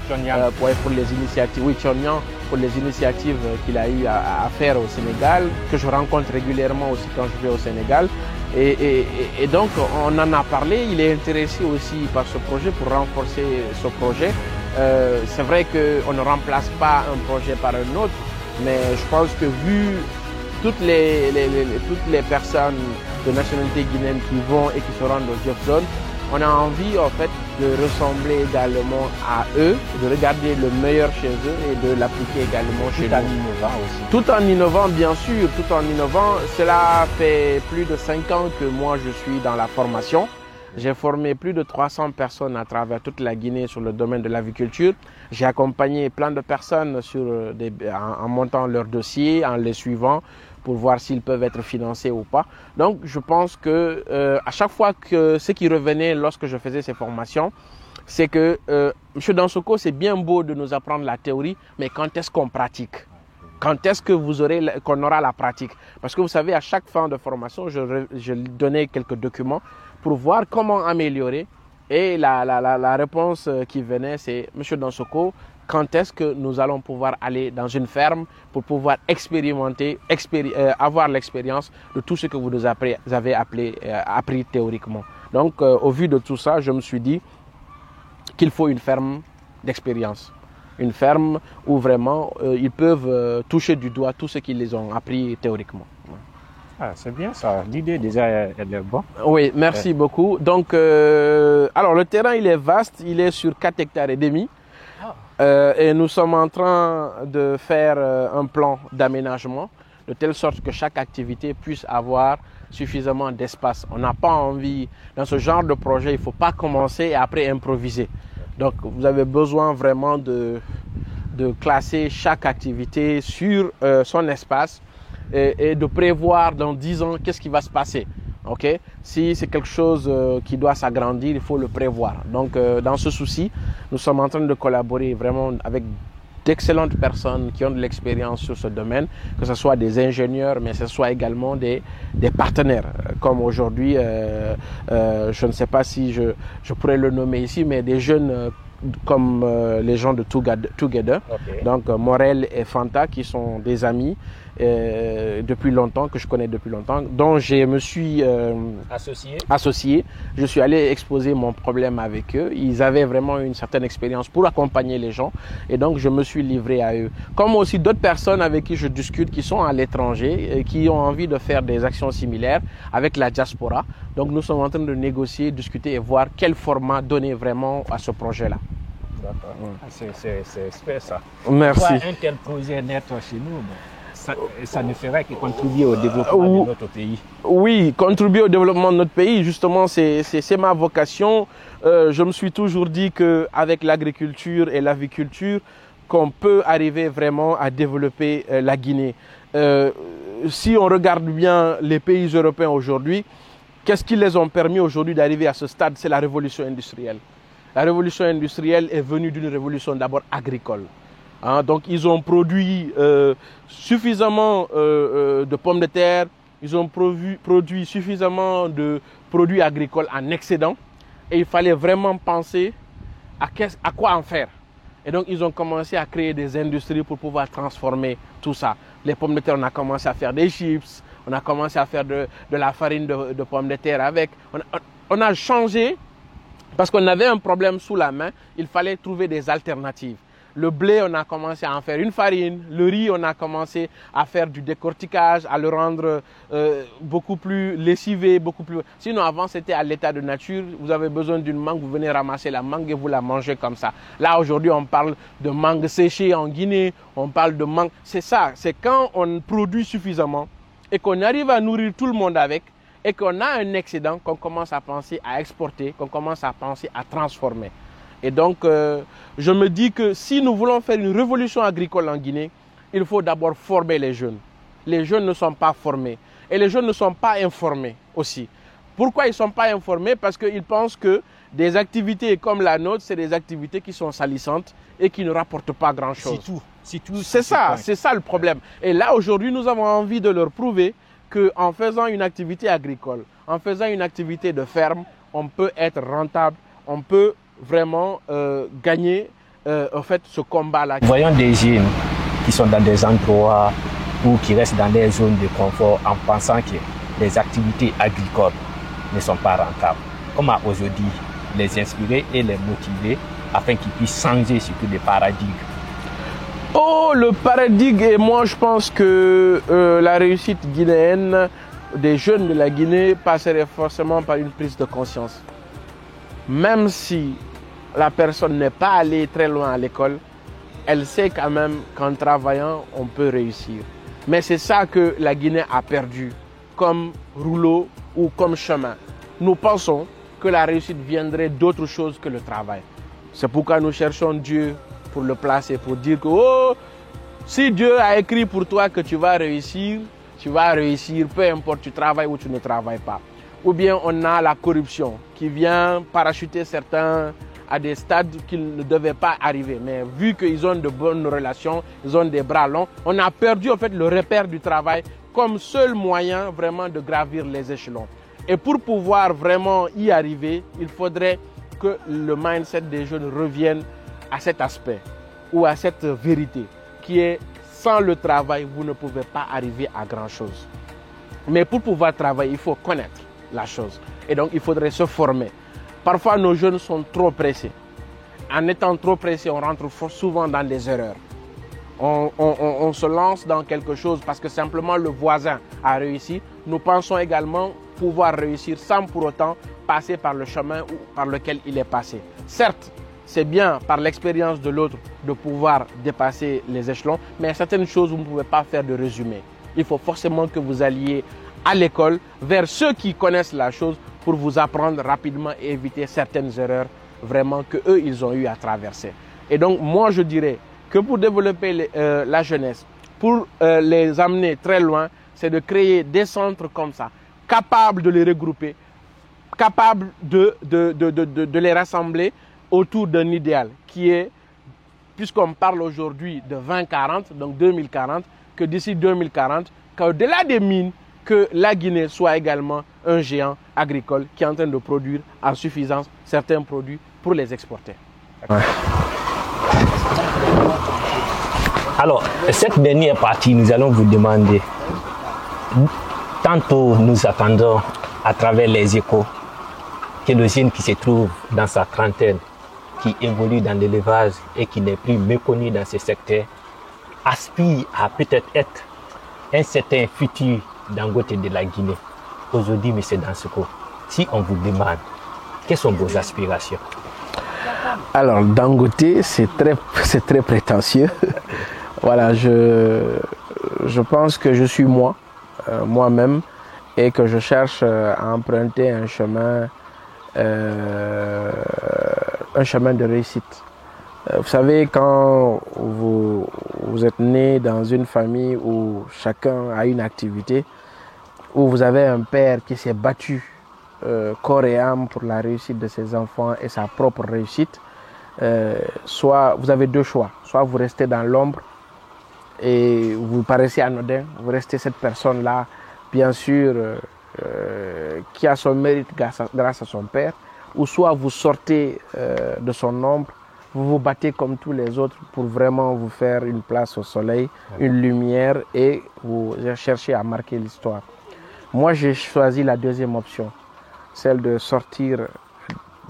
pour les initiatives, oui, Chonyan, pour les initiatives qu'il a eu à faire au Sénégal, que je rencontre régulièrement aussi quand je vais au Sénégal. Et donc on en a parlé, il est intéressé aussi par ce projet pour renforcer ce projet. C'est vrai qu'on ne remplace pas un projet par un autre, mais je pense que vu toutes les personnes de nationalité guinéenne qui vont et qui se rendent au Gefzone, on a envie en fait de ressembler également à eux, de regarder le meilleur chez eux et de l'appliquer également chez nous. Tout en innovant aussi. Tout en innovant, bien sûr, tout en innovant. Cela fait plus de 5 ans que moi je suis dans la formation. J'ai formé plus de 300 personnes à travers toute la Guinée sur le domaine de l'aviculture. J'ai accompagné plein de personnes en montant leurs dossiers, en les suivant pour voir s'ils peuvent être financés ou pas. Donc je pense que à chaque fois que ce qui revenait lorsque je faisais ces formations, c'est que M. Dansoko, c'est bien beau de nous apprendre la théorie, mais quand est-ce qu'on pratique? Quand est-ce que qu'on aura la pratique? Parce que vous savez, à chaque fin de formation, je donnais quelques documents pour voir comment améliorer. Et la réponse qui venait, c'est « Monsieur Dansoko, quand est-ce que nous allons pouvoir aller dans une ferme pour pouvoir expérimenter, avoir l'expérience de tout ce que vous nous avez appris théoriquement ?» Donc, au vu de tout ça, je me suis dit qu'il faut une ferme d'expérience. Une ferme où vraiment ils peuvent toucher du doigt tout ce qu'ils les ont appris théoriquement. Ah, c'est bien ça. L'idée déjà, elle est bonne. Oui, merci beaucoup. Donc, alors le terrain, il est vaste. Il est sur 4 hectares et demi. Et nous sommes en train de faire un plan d'aménagement de telle sorte que chaque activité puisse avoir suffisamment d'espace. On n'a pas envie, dans ce genre de projet, il ne faut pas commencer et après improviser. Donc, vous avez besoin vraiment de classer chaque activité sur son espace et de prévoir dans 10 ans qu'est-ce qui va se passer. Okay? Si c'est quelque chose qui doit s'agrandir, il faut le prévoir. Donc, dans ce souci, nous sommes en train de collaborer vraiment avec d'excellentes personnes qui ont de l'expérience sur ce domaine, que ce soit des ingénieurs, mais que ce soit également des partenaires. Comme aujourd'hui, je ne sais pas si je pourrais le nommer ici, mais des jeunes comme les gens de Together, okay. Donc Morel et Fanta, qui sont des amis depuis longtemps, que je connais depuis longtemps, dont je me suis associé. Je suis allé exposer mon problème avec eux. Ils avaient vraiment une certaine expérience pour accompagner les gens et donc je me suis livré à eux. Comme aussi d'autres personnes avec qui je discute qui sont à l'étranger et qui ont envie de faire des actions similaires avec la diaspora. Donc nous sommes en train de négocier, discuter et voir quel format donner vraiment à ce projet-là. D'accord. C'est super ça. Merci. Voir un tel projet naître chez nous, ça ne ferait que contribuer au développement de notre pays. Oui, contribuer au développement de notre pays, justement, c'est ma vocation. Je me suis toujours dit qu'avec l'agriculture et l'aviculture, qu'on peut arriver vraiment à développer la Guinée. Si on regarde bien les pays européens aujourd'hui, qu'est-ce qui les ont permis aujourd'hui d'arriver à ce stade? C'est la révolution industrielle. La révolution industrielle est venue d'une révolution d'abord agricole. Hein, donc ils ont produit suffisamment de pommes de terre, ils ont produit suffisamment de produits agricoles en excédent et il fallait vraiment penser à quoi en faire. Et donc ils ont commencé à créer des industries pour pouvoir transformer tout ça. Les pommes de terre, on a commencé à faire des chips, on a commencé à faire de la farine de pommes de terre avec. On a changé parce qu'on avait un problème sous la main, il fallait trouver des alternatives. Le blé, on a commencé à en faire une farine. Le riz, on a commencé à faire du décortiquage, à le rendre beaucoup plus lessivé, beaucoup plus... Sinon, avant, c'était à l'état de nature. Vous avez besoin d'une mangue, vous venez ramasser la mangue et vous la mangez comme ça. Là, aujourd'hui, on parle de mangue séchée en Guinée. On parle de mangue... C'est ça, c'est quand on produit suffisamment et qu'on arrive à nourrir tout le monde avec et qu'on a un excédent qu'on commence à penser à exporter, qu'on commence à penser à transformer. Et donc, je me dis que si nous voulons faire une révolution agricole en Guinée, il faut d'abord former les jeunes. Les jeunes ne sont pas formés et les jeunes ne sont pas informés aussi. Pourquoi ils ne sont pas informés? Parce qu'ils pensent que des activités comme la nôtre, c'est des activités qui sont salissantes et qui ne rapportent pas grand-chose. C'est ça le problème. Et là, aujourd'hui, nous avons envie de leur prouver qu'en faisant une activité agricole, en faisant une activité de ferme, on peut être rentable, on peut vraiment gagner en fait ce combat-là. Voyons des jeunes qui sont dans des endroits ou qui restent dans des zones de confort en pensant que les activités agricoles ne sont pas rentables. Comment aujourd'hui les inspirer et les motiver afin qu'ils puissent changer surtout des paradigmes? Oh, le paradigme, et moi je pense que la réussite guinéenne des jeunes de la Guinée passerait forcément par une prise de conscience. Même si la personne n'est pas allée très loin à l'école, elle sait quand même qu'en travaillant, on peut réussir. Mais c'est ça que la Guinée a perdu comme rouleau ou comme chemin. Nous pensons que la réussite viendrait d'autre chose que le travail. C'est pourquoi nous cherchons Dieu pour le placer, pour dire que oh, si Dieu a écrit pour toi que tu vas réussir, peu importe tu travailles ou tu ne travailles pas. Ou bien on a la corruption qui vient parachuter certains à des stades qu'ils ne devaient pas arriver. Mais vu qu'ils ont de bonnes relations, ils ont des bras longs, on a perdu en fait le repère du travail comme seul moyen vraiment de gravir les échelons. Et pour pouvoir vraiment y arriver, il faudrait que le mindset des jeunes revienne à cet aspect ou à cette vérité qui est sans le travail, vous ne pouvez pas arriver à grand chose. Mais pour pouvoir travailler, il faut connaître la chose. Et donc, il faudrait se former. Parfois, nos jeunes sont trop pressés. En étant trop pressés, on rentre souvent dans des erreurs. On se lance dans quelque chose parce que simplement le voisin a réussi. Nous pensons également pouvoir réussir sans pour autant passer par le chemin par lequel il est passé. Certes, c'est bien par l'expérience de l'autre de pouvoir dépasser les échelons, mais certaines choses, vous ne pouvez pas faire de résumé. Il faut forcément que vous alliez à l'école vers ceux qui connaissent la chose pour vous apprendre rapidement et éviter certaines erreurs vraiment que eux ils ont eu à traverser. Et donc, moi, je dirais que pour développer la jeunesse, pour les amener très loin, c'est de créer des centres comme ça, capables de les regrouper, capables de les rassembler autour d'un idéal qui est, puisqu'on parle aujourd'hui de 2040, donc 2040, que d'ici 2040, qu'au-delà des mines, que la Guinée soit également un géant agricole qui est en train de produire en suffisance certains produits pour les exporter. Ouais. Alors, cette dernière partie, nous allons vous demander, tantôt nous attendons à travers les échos que le jeune qui se trouve dans sa trentaine, qui évolue dans l'élevage et qui n'est plus méconnu dans ce secteur, aspire à peut-être être un certain futur Dangote de la Guinée. Aujourd'hui, M. Dansokho, si on vous demande, quelles sont vos aspirations? Alors, Dangote, c'est très prétentieux. Voilà, je pense que je suis moi-même, et que je cherche à emprunter un chemin de réussite. Vous savez, quand vous êtes né dans une famille où chacun a une activité, où vous avez un père qui s'est battu corps et âme pour la réussite de ses enfants et sa propre réussite, soit vous avez deux choix. Soit vous restez dans l'ombre et vous paraissez anodin, vous restez cette personne-là, bien sûr, qui a son mérite grâce à son père, ou soit vous sortez de son ombre, vous vous battez comme tous les autres pour vraiment vous faire une place au soleil, une lumière, et vous cherchez à marquer l'histoire. Moi, j'ai choisi la deuxième option, celle de sortir,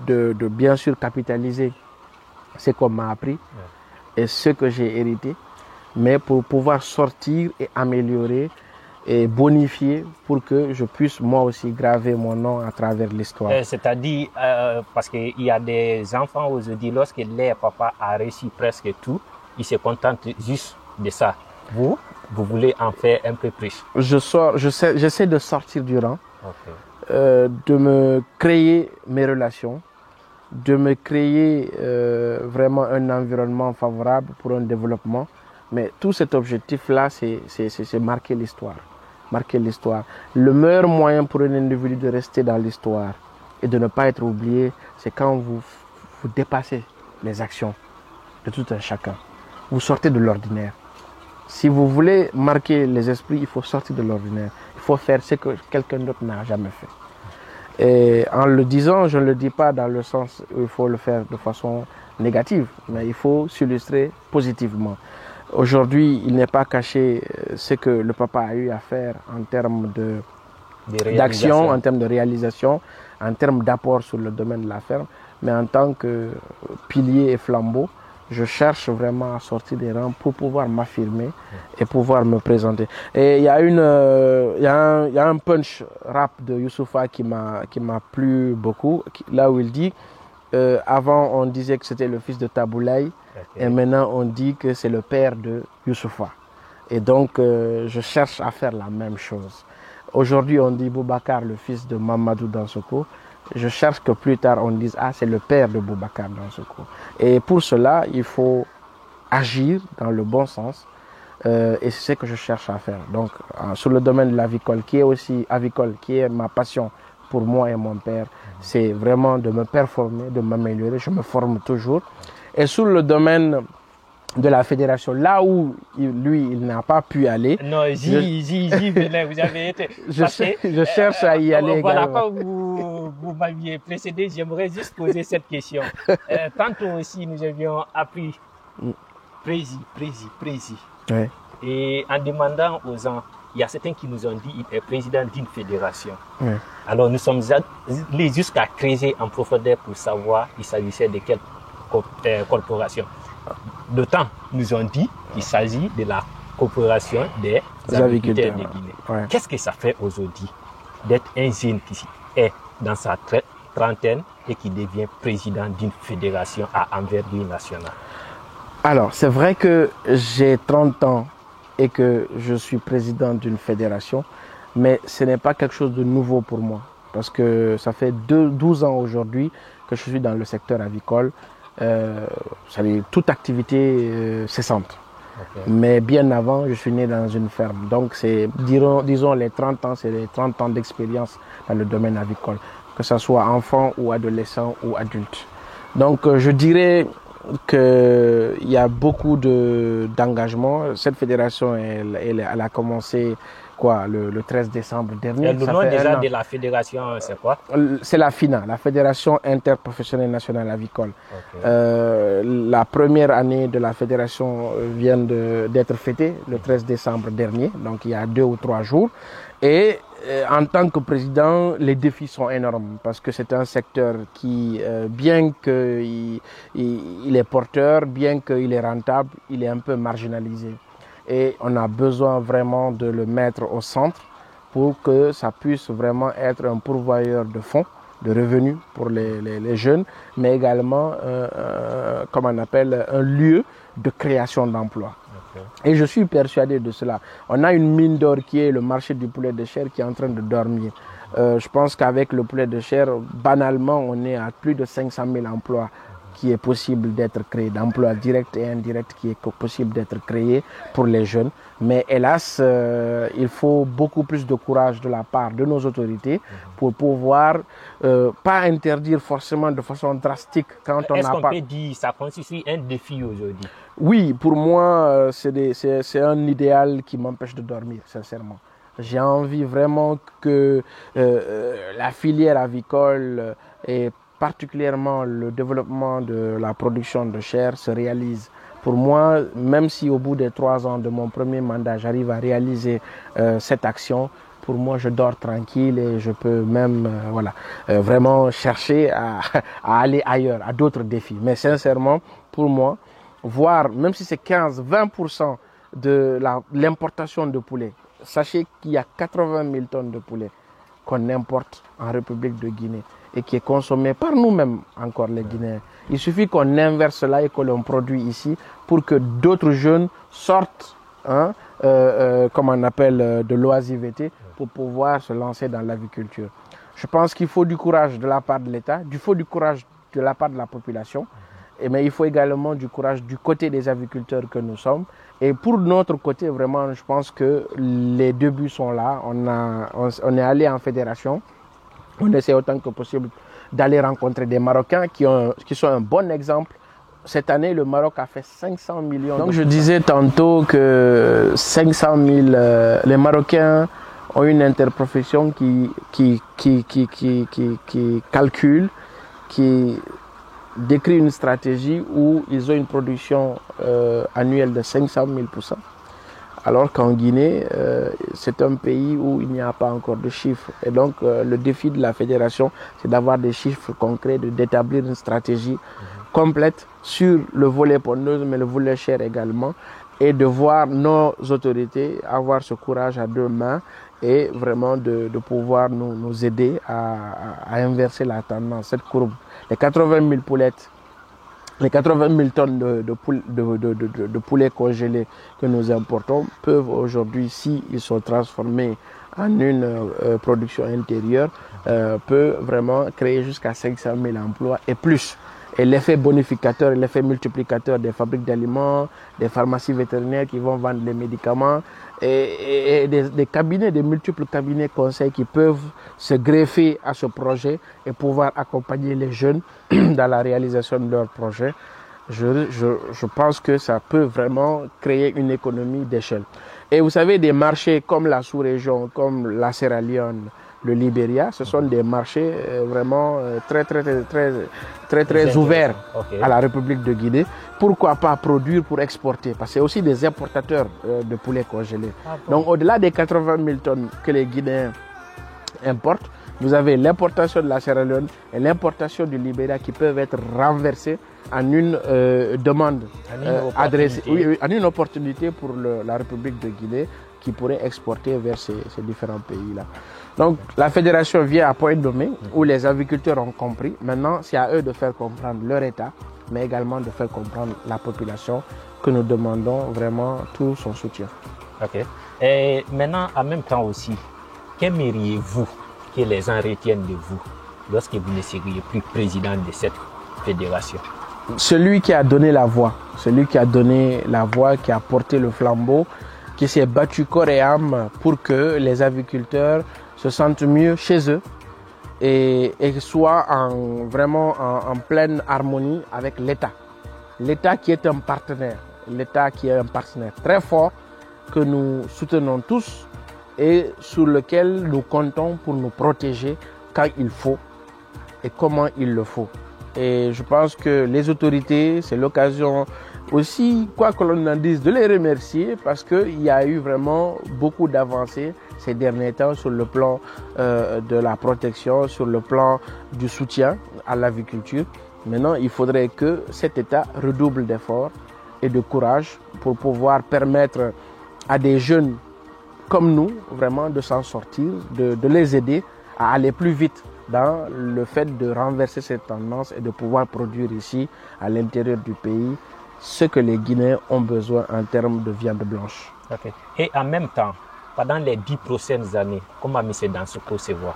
de bien sûr capitaliser ce qu'on m'a appris et ce que j'ai hérité, mais pour pouvoir sortir et améliorer et bonifier pour que je puisse moi aussi graver mon nom à travers l'histoire. C'est-à-dire, parce qu'il y a des enfants aujourd'hui, lorsque leur papa a réussi presque tout, ils se contentent juste de ça. Vous voulez en faire un peu plus. J'essaie de sortir du rang, de me créer mes relations, de me créer vraiment un environnement favorable pour un développement. Mais tout cet objectif-là, c'est marquer l'histoire. Marquer l'histoire. Le meilleur moyen pour un individu de rester dans l'histoire et de ne pas être oublié, c'est quand vous dépassez les actions de tout un chacun. Vous sortez de l'ordinaire. Si vous voulez marquer les esprits, il faut sortir de l'ordinaire. Il faut faire ce que quelqu'un d'autre n'a jamais fait. Et en le disant, je ne le dis pas dans le sens où il faut le faire de façon négative, mais il faut s'illustrer positivement. Aujourd'hui, il n'est pas caché ce que le papa a eu à faire en termes d'action, en termes de réalisation, en termes d'apport sur le domaine de la ferme. Mais en tant que pilier et flambeau, je cherche vraiment à sortir des rangs pour pouvoir m'affirmer et pouvoir me présenter. Et il y a un punch rap de Youssoupha qui m'a plu beaucoup, là où il dit avant on disait que c'était le fils de Taboulaye, et maintenant on dit que c'est le père de Youssoupha. Et donc je cherche à faire la même chose. Aujourd'hui on dit Boubacar, le fils de Mamadou Dansokho. Je cherche que plus tard on dise c'est le père de Boubacar Dansokho. Et pour cela il faut agir dans le bon sens, et c'est ce que je cherche à faire. Donc sur le domaine de l'avicole, qui est aussi avicole, qui est ma passion pour moi et mon père, c'est vraiment de me performer, de m'améliorer. Je me forme toujours. Et sur le domaine de la fédération, là où il n'a pas pu aller. Non, j'y venais, vous avez été. Je cherche à y aller voilà, également. quand vous m'aviez précédé, j'aimerais juste poser cette question. Tantôt aussi, nous avions appris prési. Ouais. Et en demandant aux gens, il y a certains qui nous ont dit qu'il est président d'une fédération. Ouais. Alors nous sommes allés jusqu'à creuser en profondeur pour savoir il s'agissait de quelle corporation. D'autant nous ont dit qu'il s'agit de la coopération des agriculteurs de Guinée. Ouais. Qu'est-ce que ça fait aujourd'hui d'être un jeune qui est dans sa trentaine et qui devient président d'une fédération à envergure nationale? Alors, c'est vrai que j'ai 30 ans et que je suis président d'une fédération, mais ce n'est pas quelque chose de nouveau pour moi, parce que ça fait 12 ans aujourd'hui que je suis dans le secteur avicole. Toute activité cessante. Okay. Mais bien avant, je suis né dans une ferme. Donc, disons les 30 ans, c'est les 30 ans d'expérience dans le domaine avicole, que ce soit enfant ou adolescent ou adulte. Donc, je dirais qu'il y a beaucoup d'engagement. Cette fédération, elle a commencé le 13 décembre dernier. Et le nom déjà de la fédération, c'est quoi? C'est la FINA, la Fédération interprofessionnelle nationale avicole. Okay. La première année de la fédération vient d'être fêtée le 13 décembre dernier, donc il y a 2 ou 3 jours. Et en tant que président, les défis sont énormes parce que c'est un secteur qui, bien qu'il est porteur, bien qu'il est rentable, il est un peu marginalisé. Et on a besoin vraiment de le mettre au centre pour que ça puisse vraiment être un pourvoyeur de fonds, de revenus pour les jeunes, mais également un lieu de création d'emplois. Okay. Et je suis persuadé de cela. On a une mine d'or qui est le marché du poulet de chair qui est en train de dormir. Je pense qu'avec le poulet de chair, banalement, on est à plus de 500 000 emplois qui est possible d'être créé, d'emplois directs et indirects qui est possible d'être créé pour les jeunes. Mais hélas, il faut beaucoup plus de courage de la part de nos autorités pour pouvoir pas interdire forcément de façon drastique quand on n'a pas... Est-ce qu'on peut dire que ça constitue un défi aujourd'hui? Oui, pour moi, c'est un idéal qui m'empêche de dormir, sincèrement. J'ai envie vraiment que la filière avicole et particulièrement le développement de la production de chair se réalise. Pour moi, même si au bout des 3 ans de mon premier mandat, j'arrive à réaliser cette action, pour moi, je dors tranquille et je peux même vraiment chercher à aller ailleurs, à d'autres défis. Mais sincèrement, pour moi, voir, même si c'est 15-20% de l'importation de poulet, sachez qu'il y a 80 000 tonnes de poulet qu'on importe en République de Guinée et qui est consommé par nous-mêmes encore les Guinéens. Il suffit qu'on inverse cela et que l'on produit ici pour que d'autres jeunes sortent de l'oisiveté pour pouvoir se lancer dans l'aviculture. Je pense qu'il faut du courage de la part de l'État, il faut du courage de la part de la population, mais il faut également du courage du côté des aviculteurs que nous sommes. Et pour notre côté, vraiment, je pense que les débuts sont là. On est allé en fédération. On essaie autant que possible d'aller rencontrer des Marocains qui sont un bon exemple. Cette année, le Maroc a fait 500 millions. Donc je disais tantôt que 500 000, les Marocains ont une interprofession qui calcule, qui décrit une stratégie où ils ont une production annuelle de 500 000%. Alors qu'en Guinée, c'est un pays où il n'y a pas encore de chiffres. Et donc, le défi de la fédération, c'est d'avoir des chiffres concrets, d'établir une stratégie complète sur le volet pondeuse, mais le volet chair également, et de voir nos autorités avoir ce courage à 2 mains et vraiment de pouvoir nous aider à inverser la tendance, cette courbe. Les 80 000 poulettes, les 80 000 tonnes de poulets congelés que nous importons peuvent aujourd'hui, s'ils sont transformés en une production intérieure, peut vraiment créer jusqu'à 500 000 emplois et plus. Et l'effet bonificateur et l'effet multiplicateur des fabriques d'aliments, des pharmacies vétérinaires qui vont vendre les médicaments et des cabinets, des multiples cabinets conseils qui peuvent se greffer à ce projet et pouvoir accompagner les jeunes dans la réalisation de leurs projets. Je pense que ça peut vraiment créer une économie d'échelle. Et vous savez, des marchés comme la sous-région, comme la Sierra Leone, le Libéria, ce sont des marchés vraiment très ouverts à la République de Guinée. Pourquoi pas produire pour exporter? Parce que c'est aussi des importateurs de poulets congelés. Donc au-delà des 80 000 tonnes que les Guinéens importent, vous avez l'importation de la Sierra Leone et l'importation du Libéria qui peuvent être renversées en une demande adressée, en une opportunité pour la République de Guinée qui pourrait exporter vers ces différents pays-là. Donc la fédération vient à point nommé où les agriculteurs ont compris. Maintenant, c'est à eux de faire comprendre leur État, mais également de faire comprendre la population que nous demandons vraiment tout son soutien. Ok. Et maintenant, en même temps aussi, qu'aimeriez-vous que les gens retiennent de vous lorsque vous ne seriez plus président de cette fédération? Celui qui a donné la voix, qui a porté le flambeau, qui s'est battu corps et âme pour que les agriculteurs se sentent mieux chez eux et soient vraiment en pleine harmonie avec l'État. L'État qui est un partenaire, très fort que nous soutenons tous et sur lequel nous comptons pour nous protéger quand il faut et comment il le faut. Et je pense que les autorités, c'est l'occasion aussi, quoi que l'on en dise, de les remercier parce qu'il y a eu vraiment beaucoup d'avancées ces derniers temps sur le plan de la protection, sur le plan du soutien à l'agriculture. Maintenant, il faudrait que cet État redouble d'efforts et de courage pour pouvoir permettre à des jeunes comme nous, vraiment, de s'en sortir, de les aider à aller plus vite dans le fait de renverser cette tendance et de pouvoir produire ici, à l'intérieur du pays, ce que les Guinéens ont besoin en termes de viande blanche. Okay. Et en même temps, pendant les 10 prochaines années, comment M. Dansokho se voit?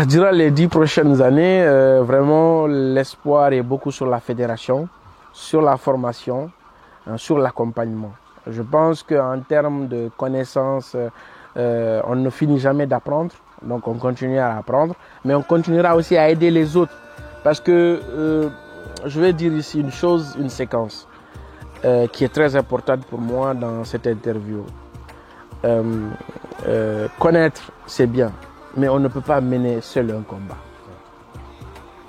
Durant les 10 prochaines années, vraiment l'espoir est beaucoup sur la fédération, sur la formation, sur l'accompagnement. Je pense qu'en termes de connaissances, on ne finit jamais d'apprendre. Donc on continue à apprendre, mais on continuera aussi à aider les autres. Parce que je vais dire ici une séquence qui est très importante pour moi dans cette interview. Connaître, c'est bien, mais on ne peut pas mener seul un combat.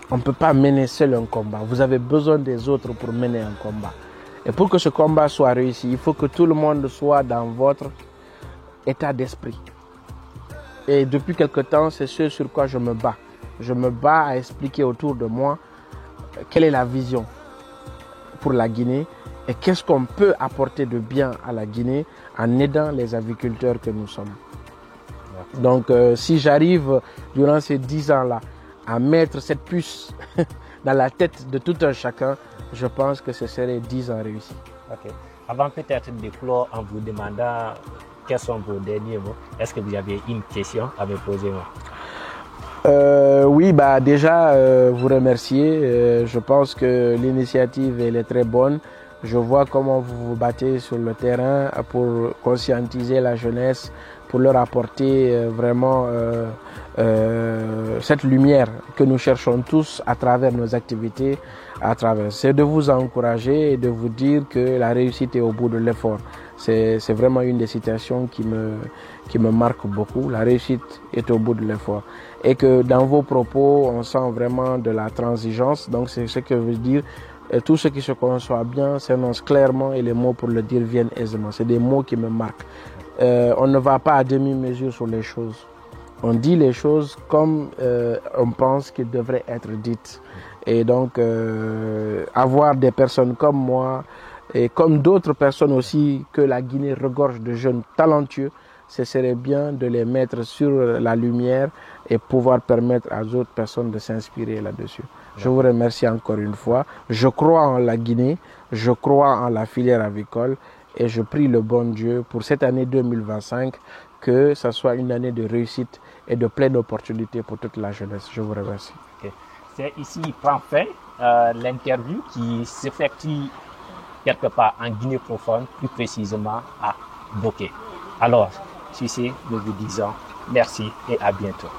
On ne peut pas mener seul un combat. Vous avez besoin des autres pour mener un combat. Et pour que ce combat soit réussi, il faut que tout le monde soit dans votre état d'esprit. Et depuis quelque temps, c'est ce sur quoi je me bats. Je me bats à expliquer autour de moi quelle est la vision pour la Guinée et qu'est-ce qu'on peut apporter de bien à la Guinée en aidant les agriculteurs que nous sommes. Donc si j'arrive durant ces 10 ans-là à mettre cette puce dans la tête de tout un chacun, je pense que ce serait 10 ans réussis. Okay. Avant peut-être de clore en vous demandant quels sont vos derniers mots, est-ce que vous avez une question à me poser? Oui, déjà vous remercier. Je pense que l'initiative elle est très bonne. Je vois comment vous vous battez sur le terrain pour conscientiser la jeunesse, pour leur apporter vraiment cette lumière que nous cherchons tous à travers nos activités. C'est de vous encourager et de vous dire que la réussite est au bout de l'effort. C'est vraiment une des citations qui me marque beaucoup. La réussite est au bout de l'effort. Et que dans vos propos, on sent vraiment de la transigence. Donc c'est ce que veut dire, tout ce qui se conçoit bien s'énonce clairement et les mots pour le dire viennent aisément. C'est des mots qui me marquent. On ne va pas à demi-mesure sur les choses. On dit les choses comme on pense qu'elles devraient être dites. Et donc, avoir des personnes comme moi et comme d'autres personnes aussi que la Guinée regorge de jeunes talentueux, ce serait bien de les mettre sur la lumière et pouvoir permettre à d'autres personnes de s'inspirer là-dessus. Je vous remercie encore une fois. Je crois en la Guinée, je crois en la filière avicole et je prie le bon Dieu pour cette année 2025 que ça soit une année de réussite et de pleine opportunité pour toute la jeunesse. Je vous remercie. Okay. c'est ici prend fin l'interview qui s'effectue quelque part en Guinée profonde, plus précisément à Bokeh. Alors, sur ce, nous vous disons merci et à bientôt.